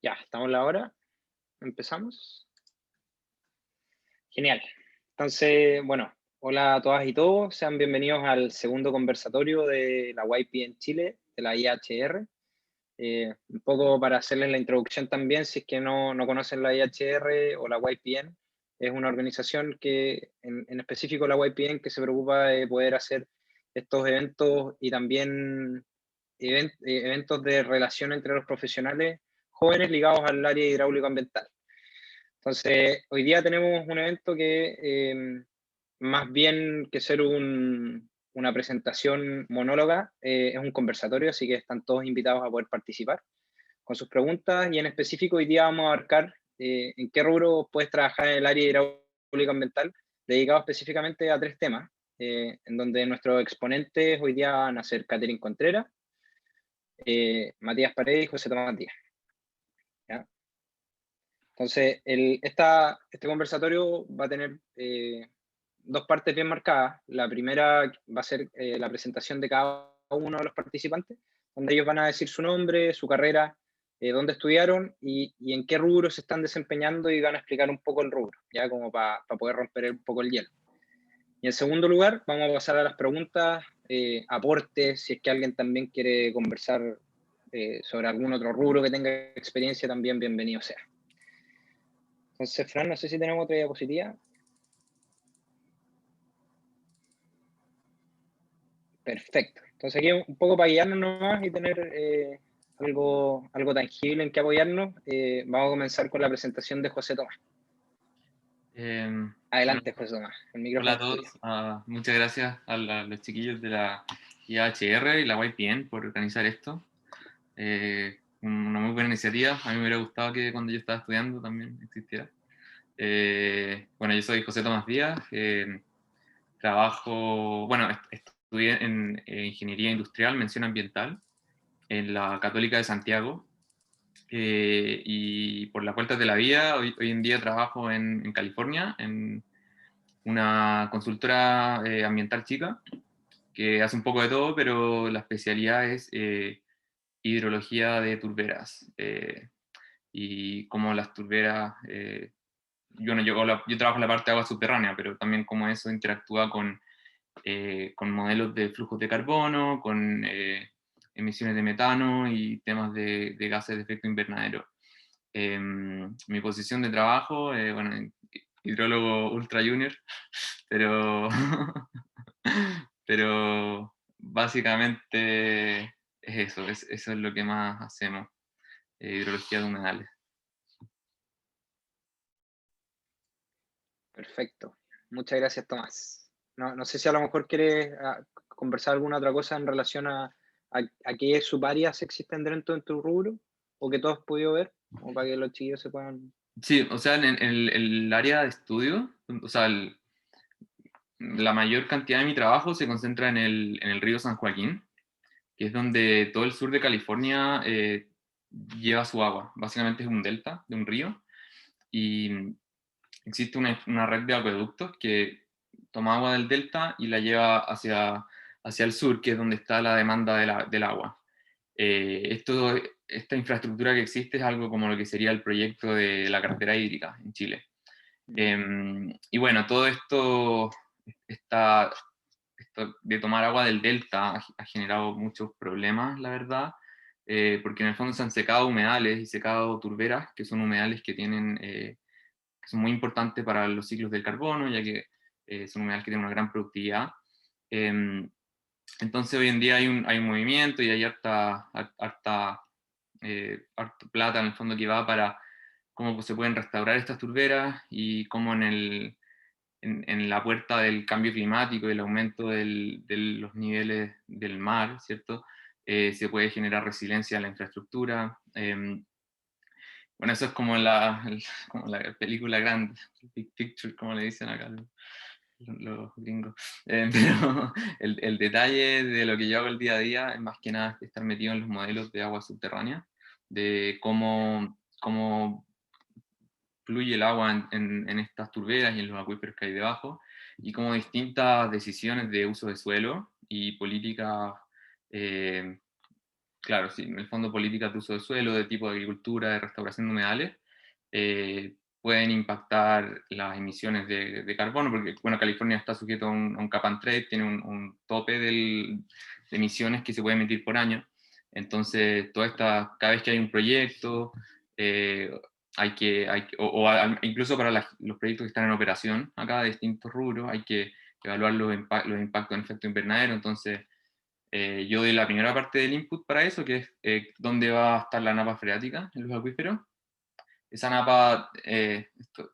Ya, estamos en la hora. Empezamos. Genial. Entonces, bueno, hola a todas y todos. Sean bienvenidos al segundo conversatorio de la YP en Chile, de la IHR. Un poco para hacerles la introducción también, si es que no conocen la IHR o la YPN, es una organización que, en específico la YPN, que se preocupa de poder hacer estos eventos y también eventos de relación entre los profesionales jóvenes ligados al área hidráulico ambiental. Entonces, hoy día tenemos un evento que, más bien que ser una presentación monóloga, es un conversatorio, así que están todos invitados a poder participar con sus preguntas, y en específico hoy día vamos a abarcar en qué rubro puedes trabajar en el área hidráulica ambiental, dedicado específicamente a tres temas, en donde nuestros exponentes hoy día van a ser Catherine Contreras, Matías Paredes y José Tomás Díaz. ¿Ya? Entonces, este conversatorio va a tener dos partes bien marcadas. La primera va a ser la presentación de cada uno de los participantes, donde ellos van a decir su nombre, su carrera, dónde estudiaron y en qué rubro se están desempeñando, y van a explicar un poco el rubro, ya como para poder romper un poco el hielo. Y en segundo lugar, vamos a pasar a las preguntas, aportes, si es que alguien también quiere conversar sobre algún otro rubro que tenga experiencia, también bienvenido sea. Entonces, Fran, no sé si tenemos otra diapositiva. Perfecto. Entonces, aquí un poco para guiarnos nomás y tener algo tangible en que apoyarnos, vamos a comenzar con la presentación de José Tomás. Bueno, Adelante, José Tomás. El hola micrófono a es tuyo. todos. Muchas gracias a los chiquillos de la IHR y la YPN por organizar esto. Una muy buena iniciativa. A mí me hubiera gustado que cuando yo estaba estudiando también existiera. Bueno, yo soy José Tomás Díaz. Estudié en Ingeniería Industrial, Mención Ambiental, en la Católica de Santiago. Y por las vueltas de la vida, hoy en día trabajo en California, en una consultora ambiental chica que hace un poco de todo, pero la especialidad es hidrología de turberas. Y cómo las turberas, yo trabajo en la parte de agua subterránea, pero también cómo eso interactúa con modelos de flujos de carbono, con emisiones de metano y temas de gases de efecto invernadero. Mi posición de trabajo, hidrólogo ultra junior, pero, pero básicamente eso es lo que más hacemos, hidrología de humedales. Perfecto. Muchas gracias, Tomás. No sé si a lo mejor quieres conversar alguna otra cosa en relación a qué subáreas existen dentro de tu rubro, o que todos has podido ver, como para que los chiquillos se puedan... Sí, o sea, en el área de estudio, o sea, la mayor cantidad de mi trabajo se concentra en el río San Joaquín, que es donde todo el sur de California lleva su agua. Básicamente es un delta de un río y existe una red de acueductos que toma agua del delta y la lleva hacia el sur, que es donde está la demanda del agua. Esta infraestructura que existe es algo como lo que sería el proyecto de la cartera hídrica en Chile. Y bueno, todo está, esto de tomar agua del delta ha generado muchos problemas, la verdad, porque en el fondo se han secado humedales y secado turberas, que son humedales que son muy importantes para los ciclos del carbono, ya que son humedales que tienen una gran productividad. Eh, entonces hoy en día hay un movimiento y hay harta plata en el fondo que va para cómo se pueden restaurar estas turberas y cómo en la puerta del cambio climático y el aumento de los niveles del mar, ¿cierto? Se puede generar resiliencia a la infraestructura. Bueno, eso es como la película grande, Big Picture, como le dicen acá los gringos. Pero el detalle de lo que yo hago el día a día es más que nada estar metido en los modelos de agua subterránea, de cómo fluye el agua en estas turberas y en los acuíferos que hay debajo, y cómo distintas decisiones de uso de suelo y políticas claro, sí, en el fondo políticas de uso de suelo, de tipo de agricultura, de restauración de humedales, pueden impactar las emisiones de carbono, porque bueno, California está sujeto a un cap and trade, tiene un tope de emisiones que se puede emitir por año. Entonces, cada vez que hay un proyecto, incluso para los proyectos que están en operación acá de distintos rubros, hay que evaluar los impactos en efecto invernadero. Entonces, yo doy la primera parte del input para eso, que es dónde va a estar la napa freática en los acuíferos. Esa napa, esto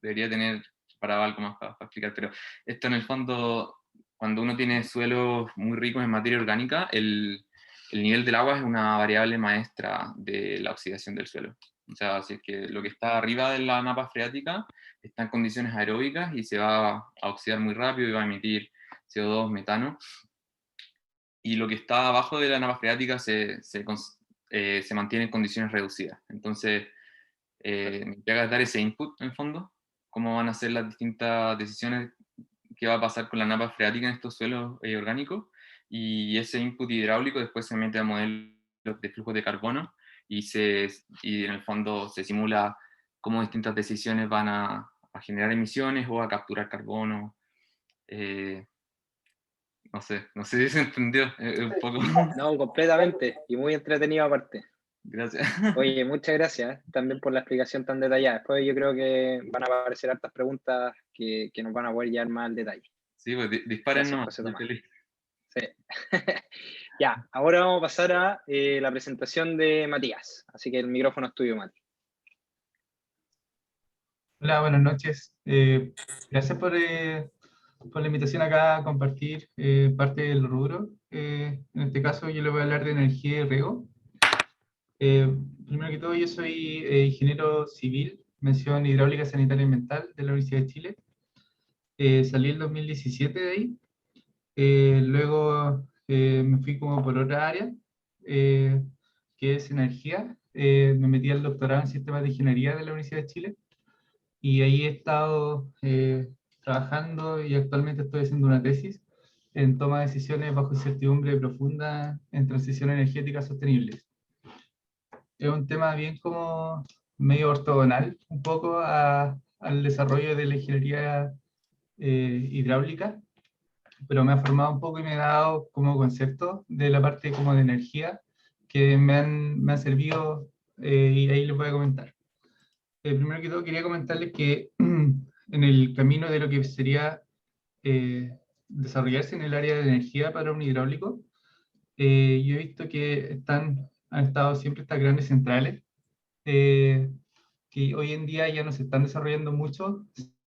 debería tener para algo más para explicar, pero esto en el fondo, cuando uno tiene suelos muy ricos en materia orgánica, el nivel del agua es una variable maestra de la oxidación del suelo. O sea, si es que lo que está arriba de la napa freática está en condiciones aeróbicas y se va a oxidar muy rápido y va a emitir CO2, metano, y lo que está abajo de la napa freática se mantiene en condiciones reducidas. Entonces, me llega a dar ese input en fondo, cómo van a ser las distintas decisiones que va a pasar con la napa freática en estos suelos orgánicos, y ese input hidráulico después se mete a modelos de flujos de carbono y en el fondo se simula cómo distintas decisiones van a generar emisiones o a capturar carbono. No sé si se entendió, un poco. No, completamente, y muy entretenido aparte. Gracias. Oye, muchas gracias también por la explicación tan detallada. Después yo creo que van a aparecer hartas preguntas que nos van a poder llevar más al detalle. Sí, pues disparen Gracias, nomás, José estoy Tomás. feliz. Sí. Ya, ahora vamos a pasar a la presentación de Matías. Así que el micrófono es tuyo, Mati. Hola, buenas noches. Gracias por la invitación acá a compartir parte del rubro. En este caso yo le voy a hablar de energía y riego. Primero que todo, yo soy ingeniero civil, mención hidráulica sanitaria y ambiental de la Universidad de Chile. Salí en 2017 de ahí. Luego me fui como por otra área, que es energía. Me metí al doctorado en sistemas de ingeniería de la Universidad de Chile. Y ahí he estado trabajando y actualmente estoy haciendo una tesis en toma de decisiones bajo incertidumbre profunda en transición energética sostenible. Es un tema bien como medio ortogonal, un poco al desarrollo de la ingeniería hidráulica, pero me ha formado un poco y me ha dado como concepto de la parte como de energía que me han servido y ahí les voy a comentar. Primero que todo quería comentarles que en el camino de lo que sería desarrollarse en el área de energía para un hidráulico, yo he visto que han estado siempre estas grandes centrales, eh, que hoy en día ya no se están desarrollando mucho.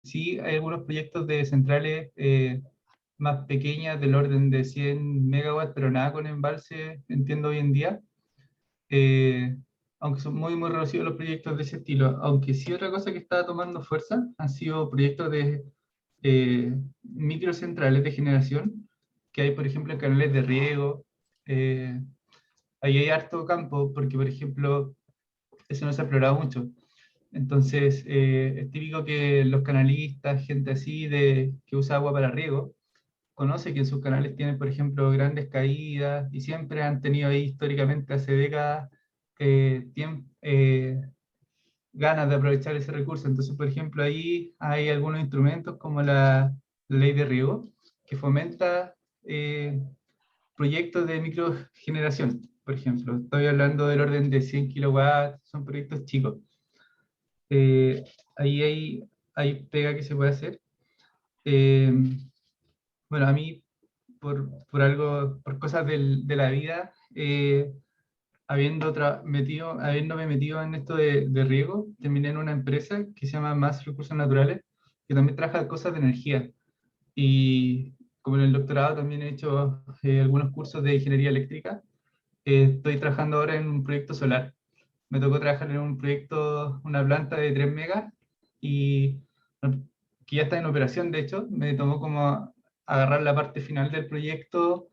Sí, hay algunos proyectos de centrales más pequeñas del orden de 100 megawatts, pero nada con embalse, entiendo hoy en día. Eh, Aunque son muy, muy reducidos los proyectos de ese estilo. Aunque sí, otra cosa que está tomando fuerza han sido proyectos de microcentrales de generación, que hay, por ejemplo, en canales de riego. eh, Ahí hay harto campo, porque, por ejemplo, eso no se ha explorado mucho. Entonces, es típico que los canalistas, gente así que usa agua para riego, conoce que en sus canales tienen, por ejemplo, grandes caídas y siempre han tenido ahí históricamente hace décadas ganas de aprovechar ese recurso. Entonces, por ejemplo, ahí hay algunos instrumentos como la ley de riego que fomenta proyectos de microgeneración. Por ejemplo, estoy hablando del orden de 100 kilowatts, son proyectos chicos. Eh, Ahí hay pega que se puede hacer. Eh, bueno, a mí por cosas de la vida, habiéndome metido en esto de riego, terminé en una empresa que se llama Más Recursos Naturales, que también trabaja cosas de energía. Y como en el doctorado también he hecho algunos cursos de ingeniería eléctrica, estoy trabajando ahora en un proyecto solar. Me tocó trabajar en un proyecto, una planta de 3 megas, y que ya está en operación, de hecho. Me tomó como agarrar la parte final del proyecto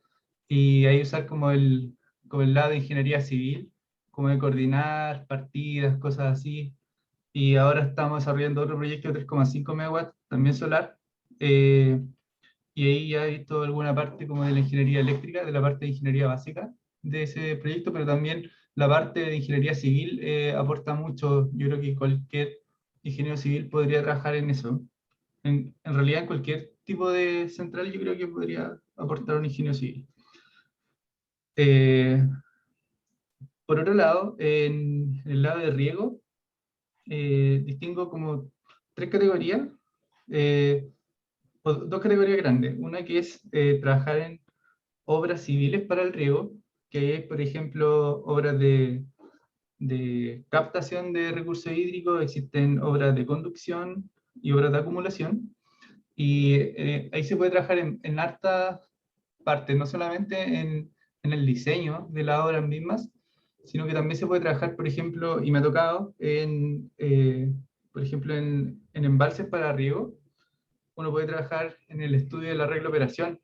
y ahí usar como el lado de ingeniería civil, como de coordinar partidas, cosas así. Y ahora estamos desarrollando otro proyecto de 3,5 megawatts, también solar, eh, y ahí ya he visto alguna parte como de la ingeniería eléctrica, de la parte de ingeniería básica, de ese proyecto, pero también la parte de ingeniería civil aporta mucho. Yo creo que cualquier ingeniero civil podría trabajar en eso. En realidad, en cualquier tipo de central, yo creo que podría aportar un ingeniero civil. Eh, por otro lado, en el lado de riego, distingo como tres categorías, o dos categorías grandes. Una que es trabajar en obras civiles para el riego, que es, por ejemplo, obras de captación de recursos hídricos, existen obras de conducción y obras de acumulación, y ahí se puede trabajar en hartas partes, no solamente en el diseño de las obras mismas, sino que también se puede trabajar, por ejemplo, y me ha tocado, por ejemplo, en embalses para riego. Uno puede trabajar en el estudio de la regla de operación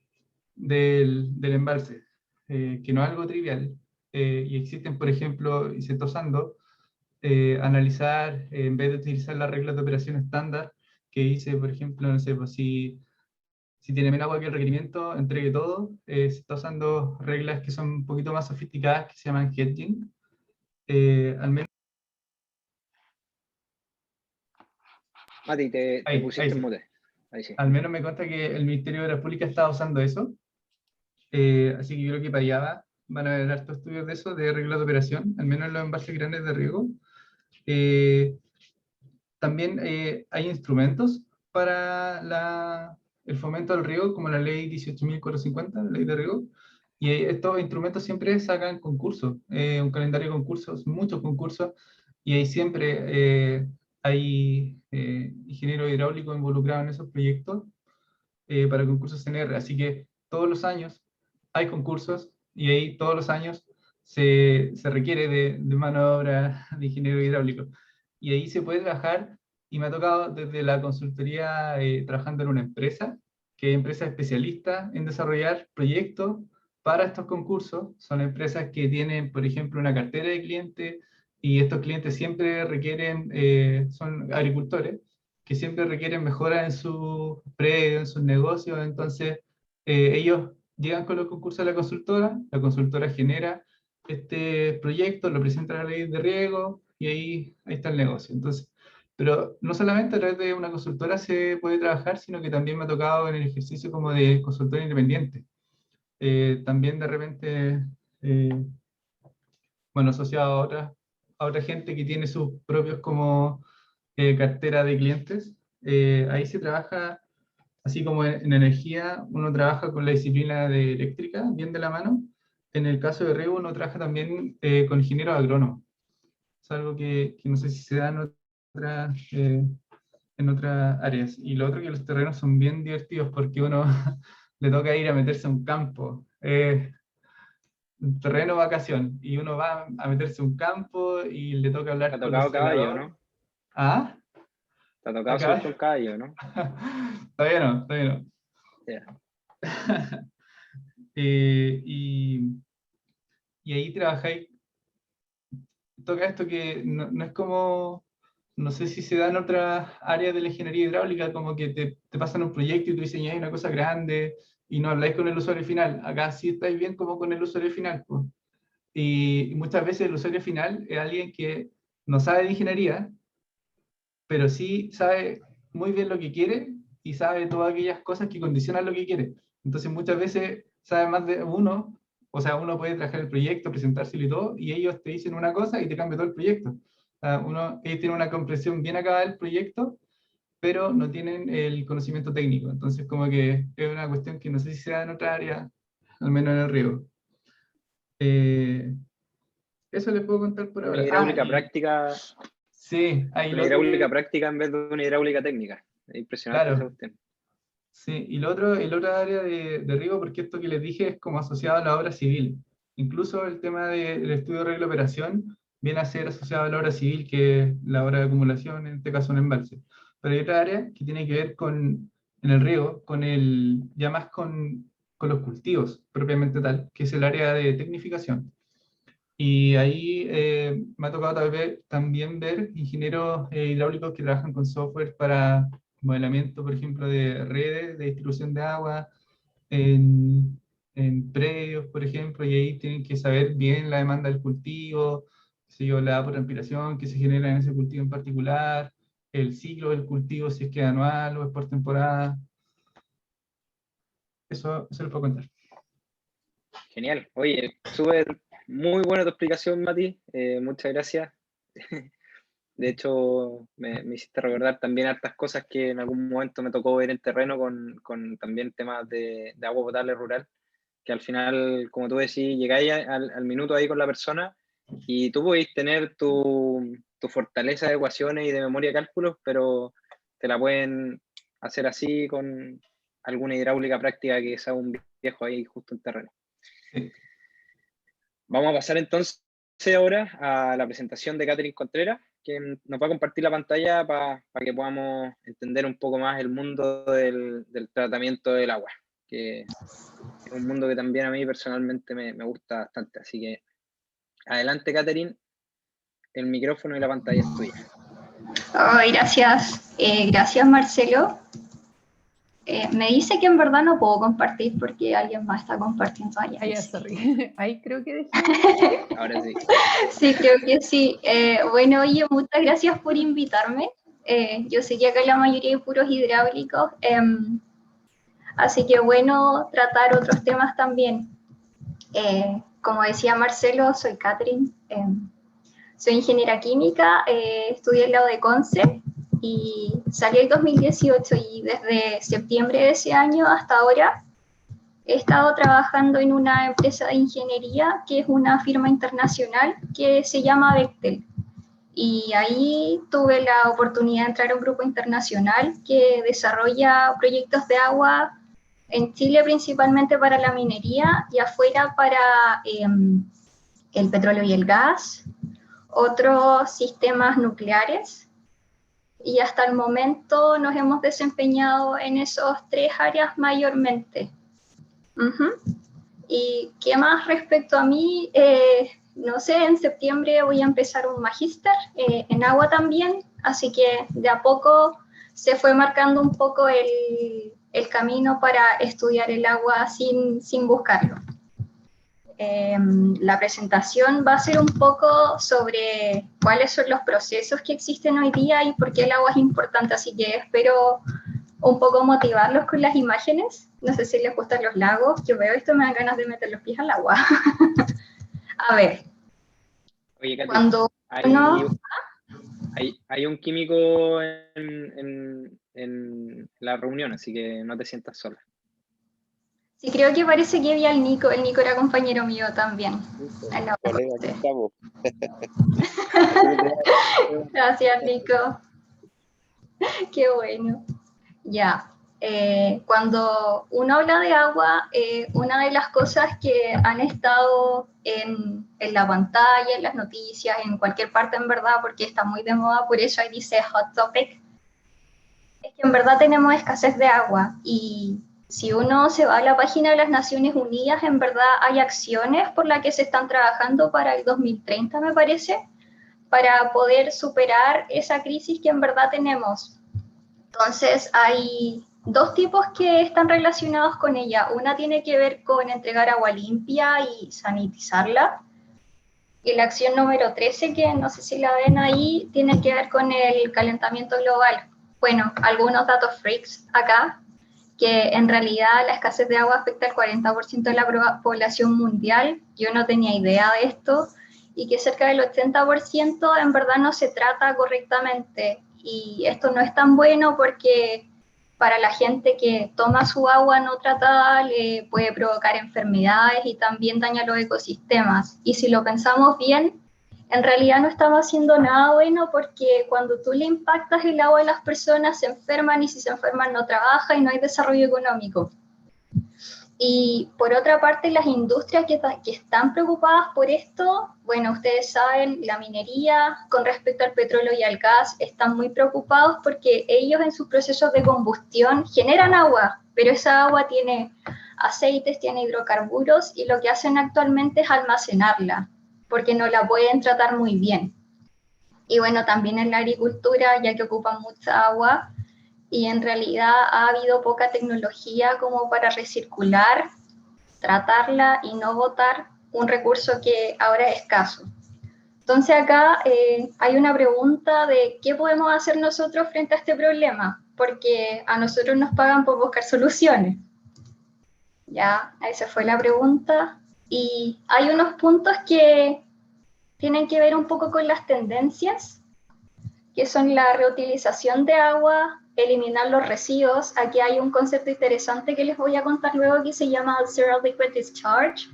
del embalse, que no es algo trivial. Y existen, por ejemplo, y se está usando, analizar, en vez de utilizar las reglas de operación estándar, que dice, por ejemplo, no sé, pues si tiene menos agua que el requerimiento, entregue todo. Se está usando reglas que son un poquito más sofisticadas, que se llaman hedging. Al menos Mati, te ahí pusiste en sí. mute. Ahí sí. Al menos me consta que el Ministerio de Obras Públicas está usando eso. Así que yo creo que para allá van a haber hartos estudios de eso, de reglas de operación, al menos en los envases grandes de riego. Eh, También hay instrumentos para el fomento del riego, como la ley 18.450, la ley de riego, y estos instrumentos siempre sacan concursos, un calendario de concursos, muchos concursos, y ahí siempre hay ingenieros hidráulicos involucrados en esos proyectos para concursos CNR. Así que todos los años hay concursos y ahí todos los años se requiere de mano de obra de ingeniero hidráulico. Y ahí se puede trabajar, y me ha tocado desde la consultoría trabajando en una empresa, que es empresa especialista en desarrollar proyectos para estos concursos. Son empresas que tienen, por ejemplo, una cartera de clientes, y estos clientes siempre requieren, son agricultores, que siempre requieren mejoras en su predio, en sus negocios. Entonces ellos llegan con los concursos a la consultora genera este proyecto, lo presenta a la ley de riego, y ahí está el negocio. Entonces, pero no solamente a través de una consultora se puede trabajar, sino que también me ha tocado en el ejercicio como de consultor independiente. También de repente, eh, bueno, asociado a otra gente que tiene sus propios como cartera de clientes. Ahí se trabaja, así como en energía, uno trabaja con la disciplina de eléctrica, bien de la mano. En el caso de riego, uno trabaja también con ingenieros agrónomos. Es algo que no sé si se da en otras áreas. Y lo otro, que los terrenos son bien divertidos porque uno le toca ir a meterse a un campo. Un terreno vacación, y uno va a meterse a un campo y le toca Te hablar ha con los tocado caballo, celadores. ¿no? ¿Ah? Te ha tocado Acá. subirte un caballo, ¿no? Todavía no, todavía no. Ya. Eh, y, y ahí trabajáis, toca esto que no es como, no sé si se da en otras áreas de la ingeniería hidráulica, como que te pasan un proyecto y tú diseñas una cosa grande y no habláis con el usuario final. Acá sí estáis bien como con el usuario final, pues. Y muchas veces el usuario final es alguien que no sabe de ingeniería, pero sí sabe muy bien lo que quiere y sabe todas aquellas cosas que condicionan lo que quiere. Entonces muchas veces sabe más de uno, o sea, uno puede trabajar el proyecto, presentárselo y todo, y ellos te dicen una cosa y te cambia todo el proyecto. O sea, ellos tienen una comprensión bien acabada del proyecto, pero no tienen el conocimiento técnico. Entonces como que es una cuestión que no sé si se da en otra área, al menos en el riego. Eh, Eso les puedo contar por Una ahora. Ah, hidráulica y práctica, sí, ahí una lo otro hidráulica que, práctica en vez de una hidráulica técnica. Es impresionante esa claro, cuestión. sí, y lo otro, el otra área de riego, porque esto que les dije es como asociado a la obra civil. Incluso el tema del estudio de regla de operación viene a ser asociado a la obra civil, que es la obra de acumulación, en este caso un embalse. Pero hay otra área que tiene que ver en el riego, ya más con los cultivos, propiamente tal, que es el área de tecnificación. Y ahí me ha tocado también ver ingenieros hidráulicos que trabajan con software para modelamiento, por ejemplo, de redes de distribución de agua, en, en predios, por ejemplo, y ahí tienen que saber bien la demanda del cultivo, qué sé yo, la evapotranspiración que se genera en ese cultivo en particular, el ciclo del cultivo, si es que es anual o es por temporada. Eso lo puedo contar. Genial. Oye, súper, muy buena tu explicación, Mati. Muchas gracias. De hecho, me hiciste recordar también hartas cosas que en algún momento me tocó ver en terreno con también temas de agua potable rural, que al final, como tú decís, llegáis al minuto ahí con la persona y tú podéis tener tu fortaleza de ecuaciones y de memoria de cálculos, pero te la pueden hacer así con alguna hidráulica práctica que sea un viejo ahí justo en terreno. Sí. Vamos a pasar entonces ahora a la presentación de Catherine Contreras, que nos va a compartir la pantalla para que podamos entender un poco más el mundo del tratamiento del agua, que es un mundo que también a mí personalmente me gusta bastante. Así que adelante, Catherine, el micrófono y la pantalla es tuya. Oh, gracias. Gracias, Marcelo. Me dice que en verdad no puedo compartir porque alguien más está compartiendo allá. Ah, ya, sorry. Ahí creo que dejé. Ahora sí. Sí, creo que sí. Bueno, oye, muchas gracias por invitarme. Yo sé que acá la mayoría hay puros hidráulicos, así que bueno, tratar otros temas también. Como decía Marcelo, soy Catherine, soy ingeniera química, estudié el lado de Conce y salí el 2018 y desde septiembre de ese año hasta ahora he estado trabajando en una empresa de ingeniería que es una firma internacional que se llama Bechtel. Y ahí tuve la oportunidad de entrar a un grupo internacional que desarrolla proyectos de agua en Chile principalmente para la minería y afuera para el petróleo y el gas, otros sistemas nucleares. Y hasta el momento nos hemos desempeñado en esos 3 áreas mayormente. ¿Y qué más respecto a mí? No sé, en septiembre voy a empezar un magíster en agua también, así que de a poco se fue marcando un poco el camino para estudiar el agua sin buscarlo. La presentación va a ser un poco sobre cuáles son los procesos que existen hoy día y por qué el agua es importante, así que espero un poco motivarlos con las imágenes. No sé si les gustan los lagos, yo veo esto y me dan ganas de meter los pies al agua. A ver, Oye, Katy, cuando uno... hay un químico en la reunión, así que no te sientas sola. Sí, creo que parece que vi al Nico. El Nico era compañero mío también. Colega, aquí estamos. Gracias, Nico. Qué bueno. Ya. Cuando uno habla de agua, una de las cosas que han estado en la pantalla, en las noticias, en cualquier parte en verdad, porque está muy de moda, por eso ahí dice hot topic, es que en verdad tenemos escasez de agua. Y si uno se va a la página de las Naciones Unidas, en verdad hay acciones por las que se están trabajando para el 2030, me parece, para poder superar esa crisis que en verdad tenemos. Entonces, hay 2 tipos que están relacionados con ella. Una tiene que ver con entregar agua limpia y sanitizarla. Y la acción número 13, que no sé si la ven ahí, tiene que ver con el calentamiento global. Bueno, algunos datos freaks acá, que en realidad la escasez de agua afecta al 40% de la población mundial. Yo no tenía idea de esto, y que cerca del 80% en verdad no se trata correctamente. Y esto no es tan bueno porque para la gente que toma su agua no tratada le puede provocar enfermedades y también daña los ecosistemas. Y si lo pensamos bien, en realidad no estamos haciendo nada bueno porque cuando tú le impactas el agua a las personas se enferman y si se enferman no trabajan y no hay desarrollo económico. Y por otra parte, las industrias que están preocupadas por esto, bueno, ustedes saben, la minería con respecto al petróleo y al gas están muy preocupados porque ellos en sus procesos de combustión generan agua, pero esa agua tiene aceites, tiene hidrocarburos y lo que hacen actualmente es almacenarla, porque no la pueden tratar muy bien. Y bueno, también en la agricultura, ya que ocupan mucha agua, y en realidad ha habido poca tecnología como para recircular tratarla y no botar un recurso que ahora es escaso. Entonces acá hay una pregunta de qué podemos hacer nosotros frente a este problema, porque a nosotros nos pagan por buscar soluciones. Ya, esa fue la pregunta. Y hay unos puntos que tienen que ver un poco con las tendencias, que son la reutilización de agua, eliminar los residuos. Aquí hay un concepto interesante que les voy a contar luego que se llama Zero Liquid Discharge.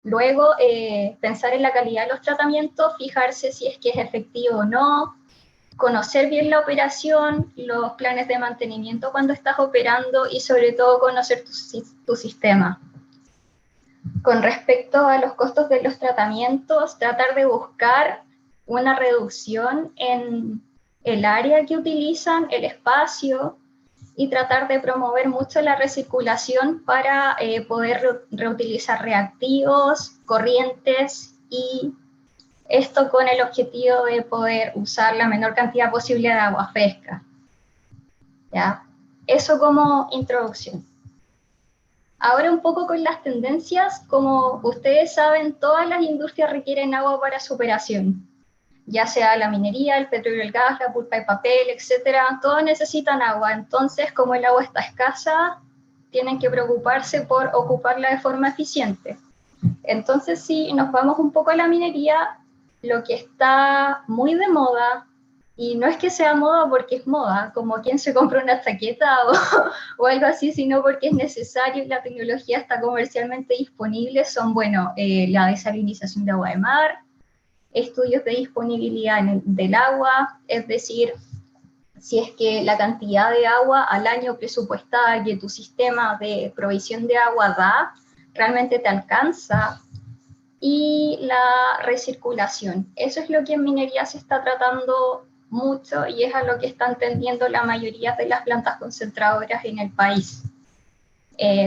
Luego, pensar en la calidad de los tratamientos, fijarse si es que es efectivo o no, conocer bien la operación, los planes de mantenimiento cuando estás operando y sobre todo conocer tu sistema. Con respecto a los costos de los tratamientos, tratar de buscar una reducción en el área que utilizan, el espacio, y tratar de promover mucho la recirculación para poder reutilizar reactivos, corrientes, y esto con el objetivo de poder usar la menor cantidad posible de agua fresca. ¿Ya? Eso como introducción. Ahora un poco con las tendencias. Como ustedes saben, todas las industrias requieren agua para su operación, ya sea la minería, el petróleo, el gas, la pulpa de papel, etcétera, todos necesitan agua. Entonces, como el agua está escasa, tienen que preocuparse por ocuparla de forma eficiente. Entonces, si nos vamos un poco a la minería, lo que está muy de moda, y no es que sea moda porque es moda, como quien se compra una chaqueta o algo así, sino porque es necesario y la tecnología está comercialmente disponible, son, bueno, la desalinización de agua de mar, estudios de disponibilidad del agua, es decir, si es que la cantidad de agua al año presupuestada que tu sistema de provisión de agua da, realmente te alcanza, y la recirculación. Eso es lo que en minería se está tratando mucho y es a lo que están tendiendo la mayoría de las plantas concentradoras en el país.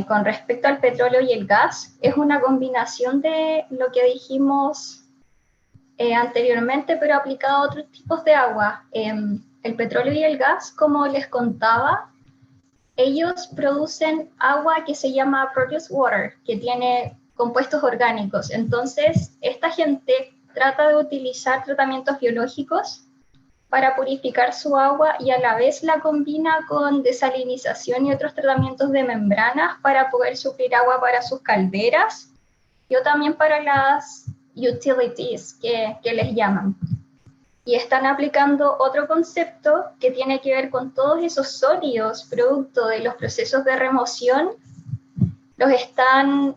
Con respecto al petróleo y el gas, es una combinación de lo que dijimos anteriormente, pero aplicado a otros tipos de agua. El petróleo y el gas, como les contaba, ellos producen agua que se llama produced water, que tiene compuestos orgánicos. Entonces, esta gente trata de utilizar tratamientos biológicos para purificar su agua y a la vez la combina con desalinización y otros tratamientos de membranas para poder suplir agua para sus calderas y también para las utilities que les llaman. Y están aplicando otro concepto que tiene que ver con todos esos sólidos producto de los procesos de remoción, los están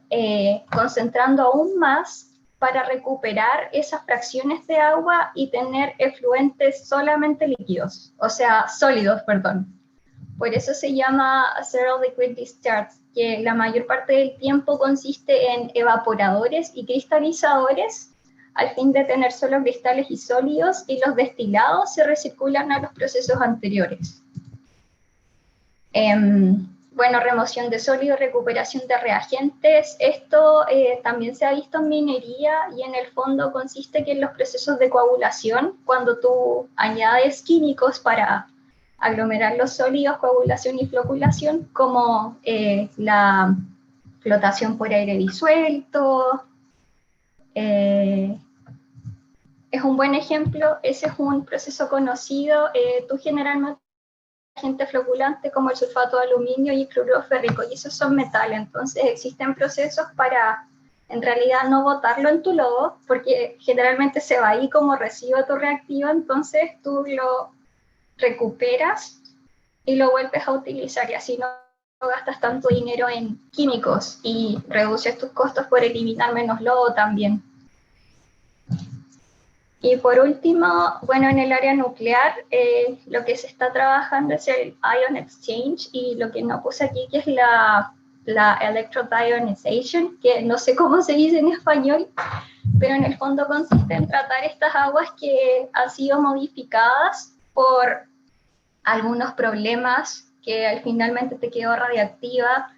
concentrando aún más para recuperar esas fracciones de agua y tener efluentes solamente líquidos, o sea, sólidos, perdón. Por eso se llama Zero Liquid Discharge, que la mayor parte del tiempo consiste en evaporadores y cristalizadores, al fin de tener solo cristales y sólidos, y los destilados se recirculan a los procesos anteriores. Bueno, remoción de sólidos, recuperación de reagentes, esto también se ha visto en minería y en el fondo consiste que en los procesos de coagulación, cuando tú añades químicos para aglomerar los sólidos, coagulación y floculación, como la flotación por aire disuelto, es un buen ejemplo. Ese es un proceso conocido. Tú generalmente agente floculante como el sulfato de aluminio y cloruro férrico, y esos son metales. Entonces existen procesos para en realidad no botarlo en tu lodo, porque generalmente se va ahí como residuo de tu reactivo, entonces tú lo recuperas y lo vuelves a utilizar, y así no gastas tanto dinero en químicos y reduces tus costos por eliminar menos lodo también. Y por último, bueno, en el área nuclear, lo que se está trabajando es el ion exchange, y lo que no puse aquí, que es la electrodeionization, que no sé cómo se dice en español, pero en el fondo consiste en tratar estas aguas que han sido modificadas por algunos problemas que finalmente te quedó radiactiva,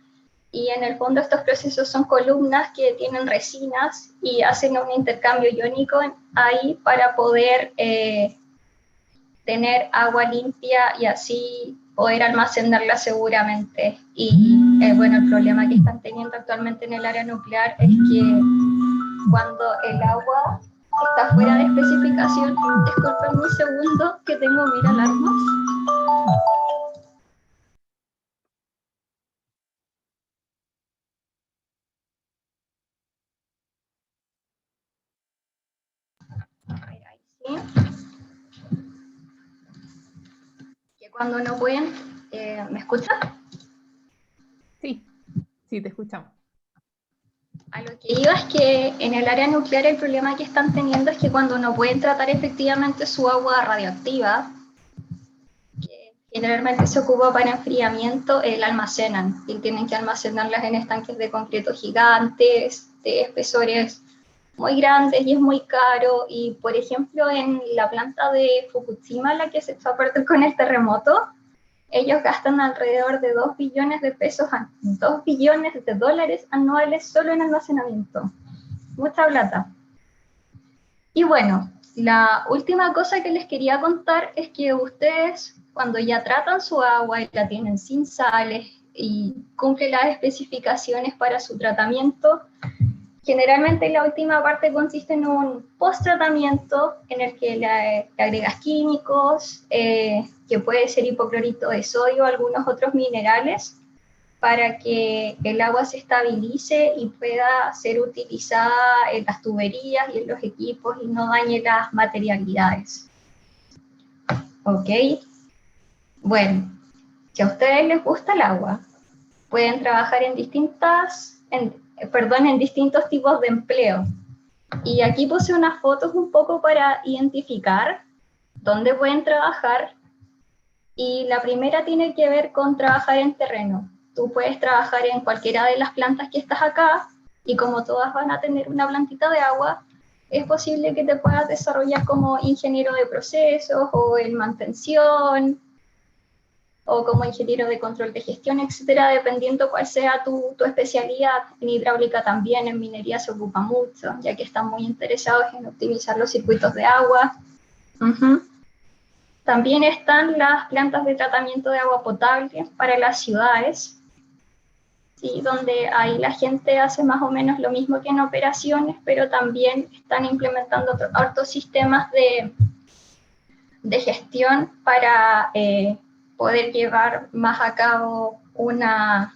y en el fondo estos procesos son columnas que tienen resinas y hacen un intercambio iónico ahí para poder tener agua limpia y así poder almacenarla seguramente. Y bueno, el problema que están teniendo actualmente en el área nuclear es que cuando el agua está fuera de especificación, disculpen un segundo que tengo 1000 alarmas. ¿Sí? Que cuando no pueden, ¿me escuchan? Sí, sí, te escuchamos. A lo que iba es que en el área nuclear el problema que están teniendo es que cuando no pueden tratar efectivamente su agua radioactiva, que generalmente se ocupa para enfriamiento, la almacenan y tienen que almacenarlas en estanques de concreto gigantes, de espesores muy grandes y es muy caro. Y por ejemplo en la planta de Fukushima, la que se echó a perder con el terremoto, ellos gastan alrededor de 2 billones de pesos, 2 billones de dólares anuales solo en almacenamiento. Mucha plata. Y bueno, la última cosa que les quería contar es que ustedes, cuando ya tratan su agua y la tienen sin sales y cumplen las especificaciones para su tratamiento, generalmente la última parte consiste en un post-tratamiento en el que le agregas químicos, que puede ser hipoclorito de sodio o algunos otros minerales, para que el agua se estabilice y pueda ser utilizada en las tuberías y en los equipos y no dañe las materialidades. ¿Ok? Bueno, si a ustedes les gusta el agua, pueden trabajar en distintos tipos de empleo. Y aquí puse unas fotos un poco para identificar dónde pueden trabajar. Y la primera tiene que ver con trabajar en terreno. Tú puedes trabajar en cualquiera de las plantas que estás acá, y como todas van a tener una plantita de agua, es posible que te puedas desarrollar como ingeniero de procesos, o en mantención, o como ingeniero de control de gestión, etcétera, dependiendo cuál sea tu especialidad. En hidráulica también, en minería se ocupa mucho, ya que están muy interesados en optimizar los circuitos de agua. También están las plantas de tratamiento de agua potable para las ciudades, ¿sí? Donde ahí la gente hace más o menos lo mismo que en operaciones, pero también están implementando otros sistemas de gestión para poder llevar más a cabo una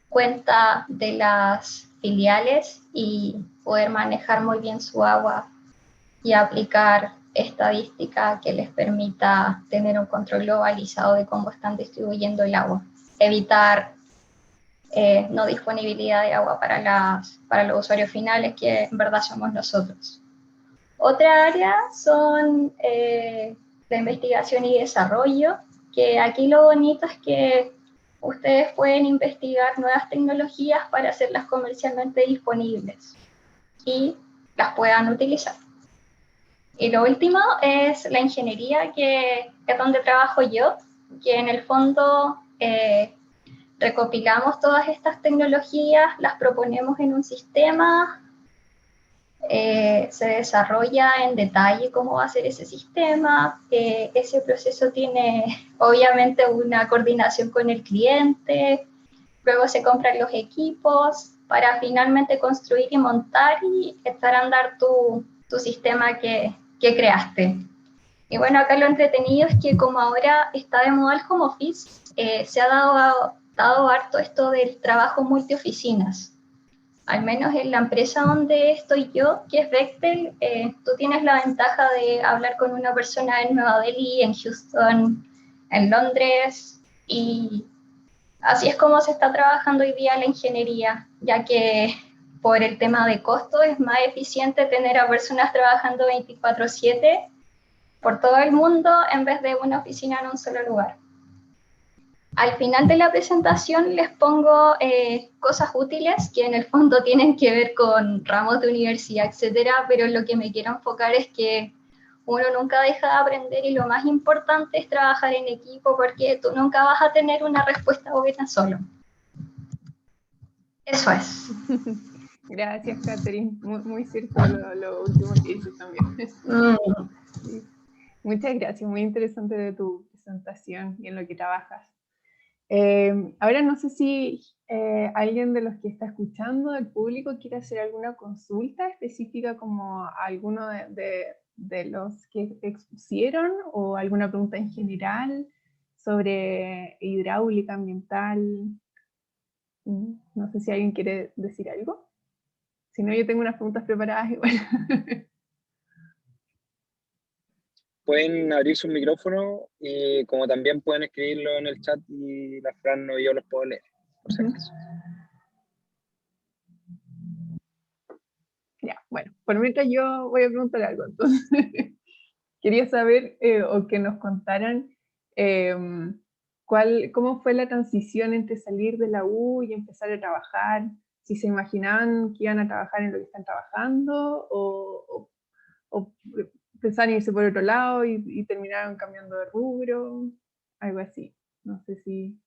cuenta de las filiales y poder manejar muy bien su agua y aplicar estadística que les permita tener un control globalizado de cómo están distribuyendo el agua. Evitar no disponibilidad de agua para los usuarios finales, que en verdad somos nosotros. Otra área son la investigación y desarrollo, que aquí lo bonito es que ustedes pueden investigar nuevas tecnologías para hacerlas comercialmente disponibles y las puedan utilizar. Y lo último es la ingeniería, que es donde trabajo yo, que en el fondo recopilamos todas estas tecnologías, las proponemos en un sistema, se desarrolla en detalle cómo va a ser ese sistema, ese proceso tiene obviamente una coordinación con el cliente, luego se compran los equipos para finalmente construir y montar y echar a andar tu sistema que creaste. Y bueno, acá lo entretenido es que como ahora está de moda el home office, se ha dado harto esto del trabajo multioficinas. Al menos en la empresa donde estoy yo, que es Bechtel, tú tienes la ventaja de hablar con una persona en Nueva Delhi, en Houston, en Londres, y así es como se está trabajando hoy día la ingeniería, ya que por el tema de costo es más eficiente tener a personas trabajando 24/7 por todo el mundo en vez de una oficina en un solo lugar. Al final de la presentación les pongo cosas útiles que en el fondo tienen que ver con ramos de universidad, etcétera, pero lo que me quiero enfocar es que uno nunca deja de aprender y lo más importante es trabajar en equipo, porque tú nunca vas a tener una respuesta buena solo. Eso es. Gracias, Catherine. Muy cierto lo último que dices también. Sí. Muchas gracias, muy interesante de tu presentación. presentación y en lo que trabajas. Ahora no sé si alguien de los que está escuchando, del público, quiere hacer alguna consulta específica como a alguno de los que expusieron, o alguna pregunta en general sobre hidráulica ambiental. No sé si alguien quiere decir algo. Si no, yo tengo unas preguntas preparadas igual. Pueden abrir su micrófono y como también pueden escribirlo en el chat y la Fran o yo los puedo leer, por si acaso. Ya, bueno, por mientras yo voy a preguntar algo, entonces. Quería saber o que nos contaran cómo fue la transición entre salir de la U y empezar a trabajar, si se imaginaban que iban a trabajar en lo que están trabajando o pensaban irse por otro lado y terminaron cambiando de rubro, algo así. No sé si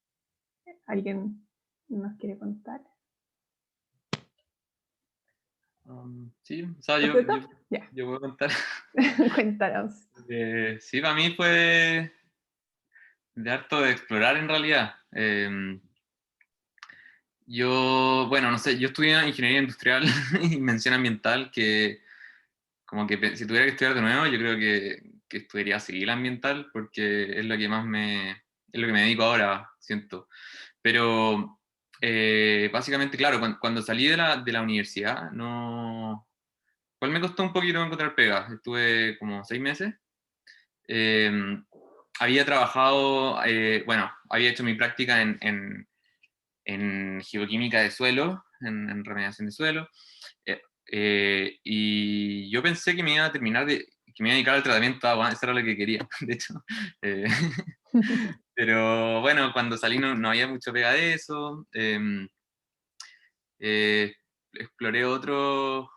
alguien nos quiere contar. Sí, o sea, yo puedo contar. Cuéntanos. Sí, para mí fue de harto de explorar en realidad. Bueno, no sé, yo estudié ingeniería industrial y mención ambiental, que como que si tuviera que estudiar de nuevo, yo creo que estudiaría civil ambiental, porque es lo que es lo que me dedico ahora, siento. Pero básicamente, claro, cuando salí de la universidad, no... Igual me costó un poquito encontrar pega. Estuve como 6 meses. Había trabajado, bueno, había hecho mi práctica en geoquímica de suelo, en remediación de suelo, y yo pensé que me iba a que me iba a dedicar al tratamiento de agua, eso era lo que quería, de hecho. Eh, pero bueno, cuando salí no había mucho pega de eso. Exploré otro,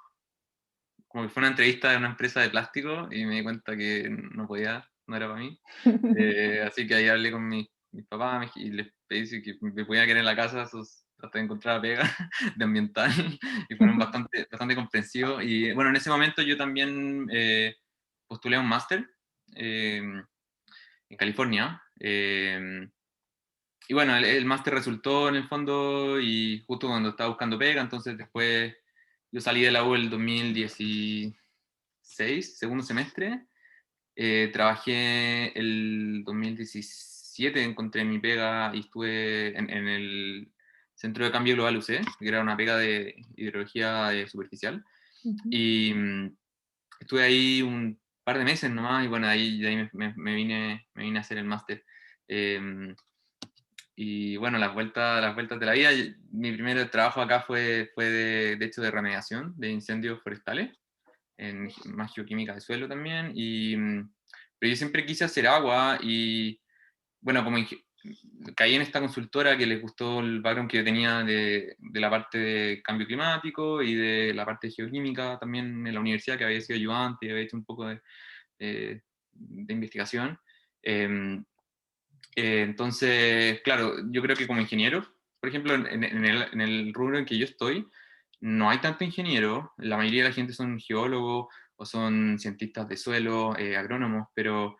como que fue una entrevista de una empresa de plástico y me di cuenta que no podía, no era para mí. Así que ahí hablé con mis papás y les pedí si que me podían quedar en la casa hasta encontrar pega de ambiental, y fueron bastante comprensivos. Y bueno, en ese momento yo también postulé a un máster en California. Y bueno, el máster resultó en el fondo, y justo cuando estaba buscando pega, entonces después yo salí de la U el 2016, segundo semestre. Trabajé el 2017, encontré mi pega y estuve en el Centro de Cambio Global UC, que era una pega de hidrología superficial. Y estuve ahí un par de meses nomás, y bueno, de ahí me vine a hacer el máster. Y bueno, las vueltas de la vida. Mi primer trabajo acá fue de hecho de remediación de incendios forestales, más geoquímica de suelo también. Pero yo siempre quise hacer agua, y bueno, caí en esta consultora que les gustó el background que yo tenía de la parte de cambio climático y de la parte de geoquímica también en la universidad, que había sido ayudante y había hecho un poco de investigación. Entonces, claro, yo creo que como ingeniero, por ejemplo, en el rubro en que yo estoy, no hay tanto ingeniero. La mayoría de la gente son geólogos o son cientistas de suelo, agrónomos, pero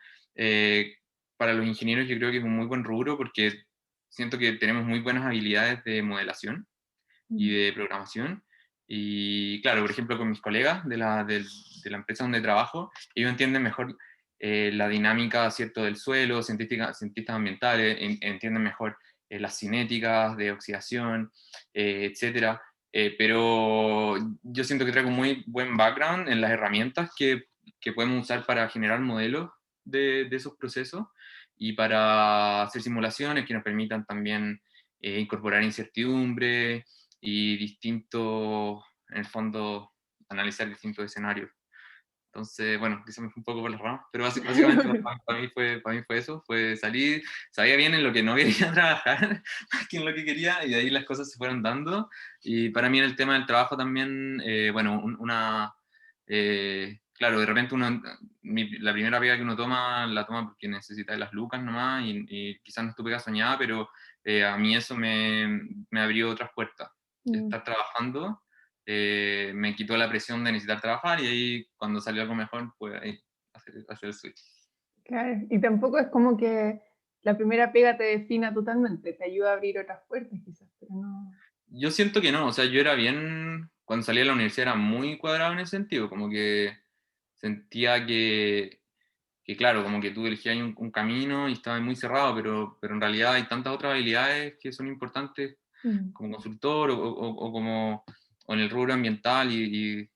para los ingenieros yo creo que es un muy buen rubro, porque siento que tenemos muy buenas habilidades de modelación y de programación. Y claro, por ejemplo, con mis colegas de la empresa donde trabajo, ellos entienden mejor la dinámica, ¿cierto?, del suelo, cientistas ambientales, entienden mejor las cinéticas de oxidación, etcétera. Pero yo siento que traigo un muy buen background en las herramientas que podemos usar para generar modelos de esos procesos, y para hacer simulaciones que nos permitan también incorporar incertidumbre y en el fondo, analizar distintos escenarios. Entonces, bueno, quizás me fue un poco por las ramas, pero básicamente para mí fue eso, fue salir, sabía bien en lo que no quería trabajar, más que en lo que quería, y de ahí las cosas se fueron dando. Y para mí en el tema del trabajo también, bueno, claro, de repente la primera pega que uno toma, la toma porque necesita de las lucas nomás, y quizás no es tu pega soñada, pero a mí eso me abrió otras puertas. Estar trabajando me quitó la presión de necesitar trabajar, y ahí cuando salió algo mejor, pues ahí hacer el switch. Claro, y tampoco es como que la primera pega te defina totalmente, te ayuda a abrir otras puertas quizás, pero no. Yo siento que no, o sea, yo era bien, cuando salí de la universidad era muy cuadrado en ese sentido, como que sentía que claro, como que tú elegías un camino y estabas muy cerrado, pero en realidad hay tantas otras habilidades que son importantes como consultor o como o en el rubro ambiental y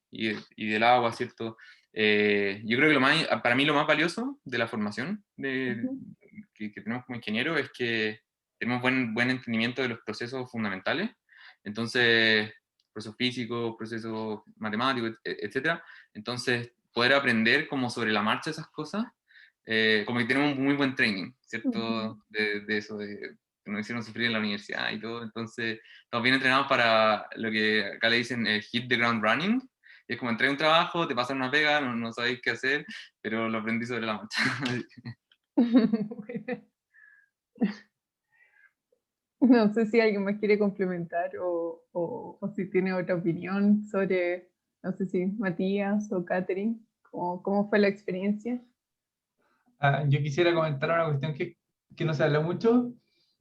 del agua, ¿cierto? Yo creo que para mí lo más valioso de la formación que tenemos como ingeniero es que tenemos buen entendimiento de los procesos fundamentales. Entonces, procesos físicos, procesos matemáticos, etcétera. Entonces, poder aprender como sobre la marcha esas cosas, como que tenemos un muy buen training, ¿cierto? De eso, que nos hicieron sufrir en la universidad y todo. Entonces, estamos bien entrenados para lo que acá le dicen hit the ground running. Y es como entré a un trabajo, te pasan una pega, no sabéis qué hacer, pero lo aprendí sobre la marcha. No sé si alguien más quiere complementar o si tiene otra opinión sobre, no sé si Matías o Catherine, ¿cómo fue la experiencia? Yo quisiera comentar una cuestión que no se habla mucho,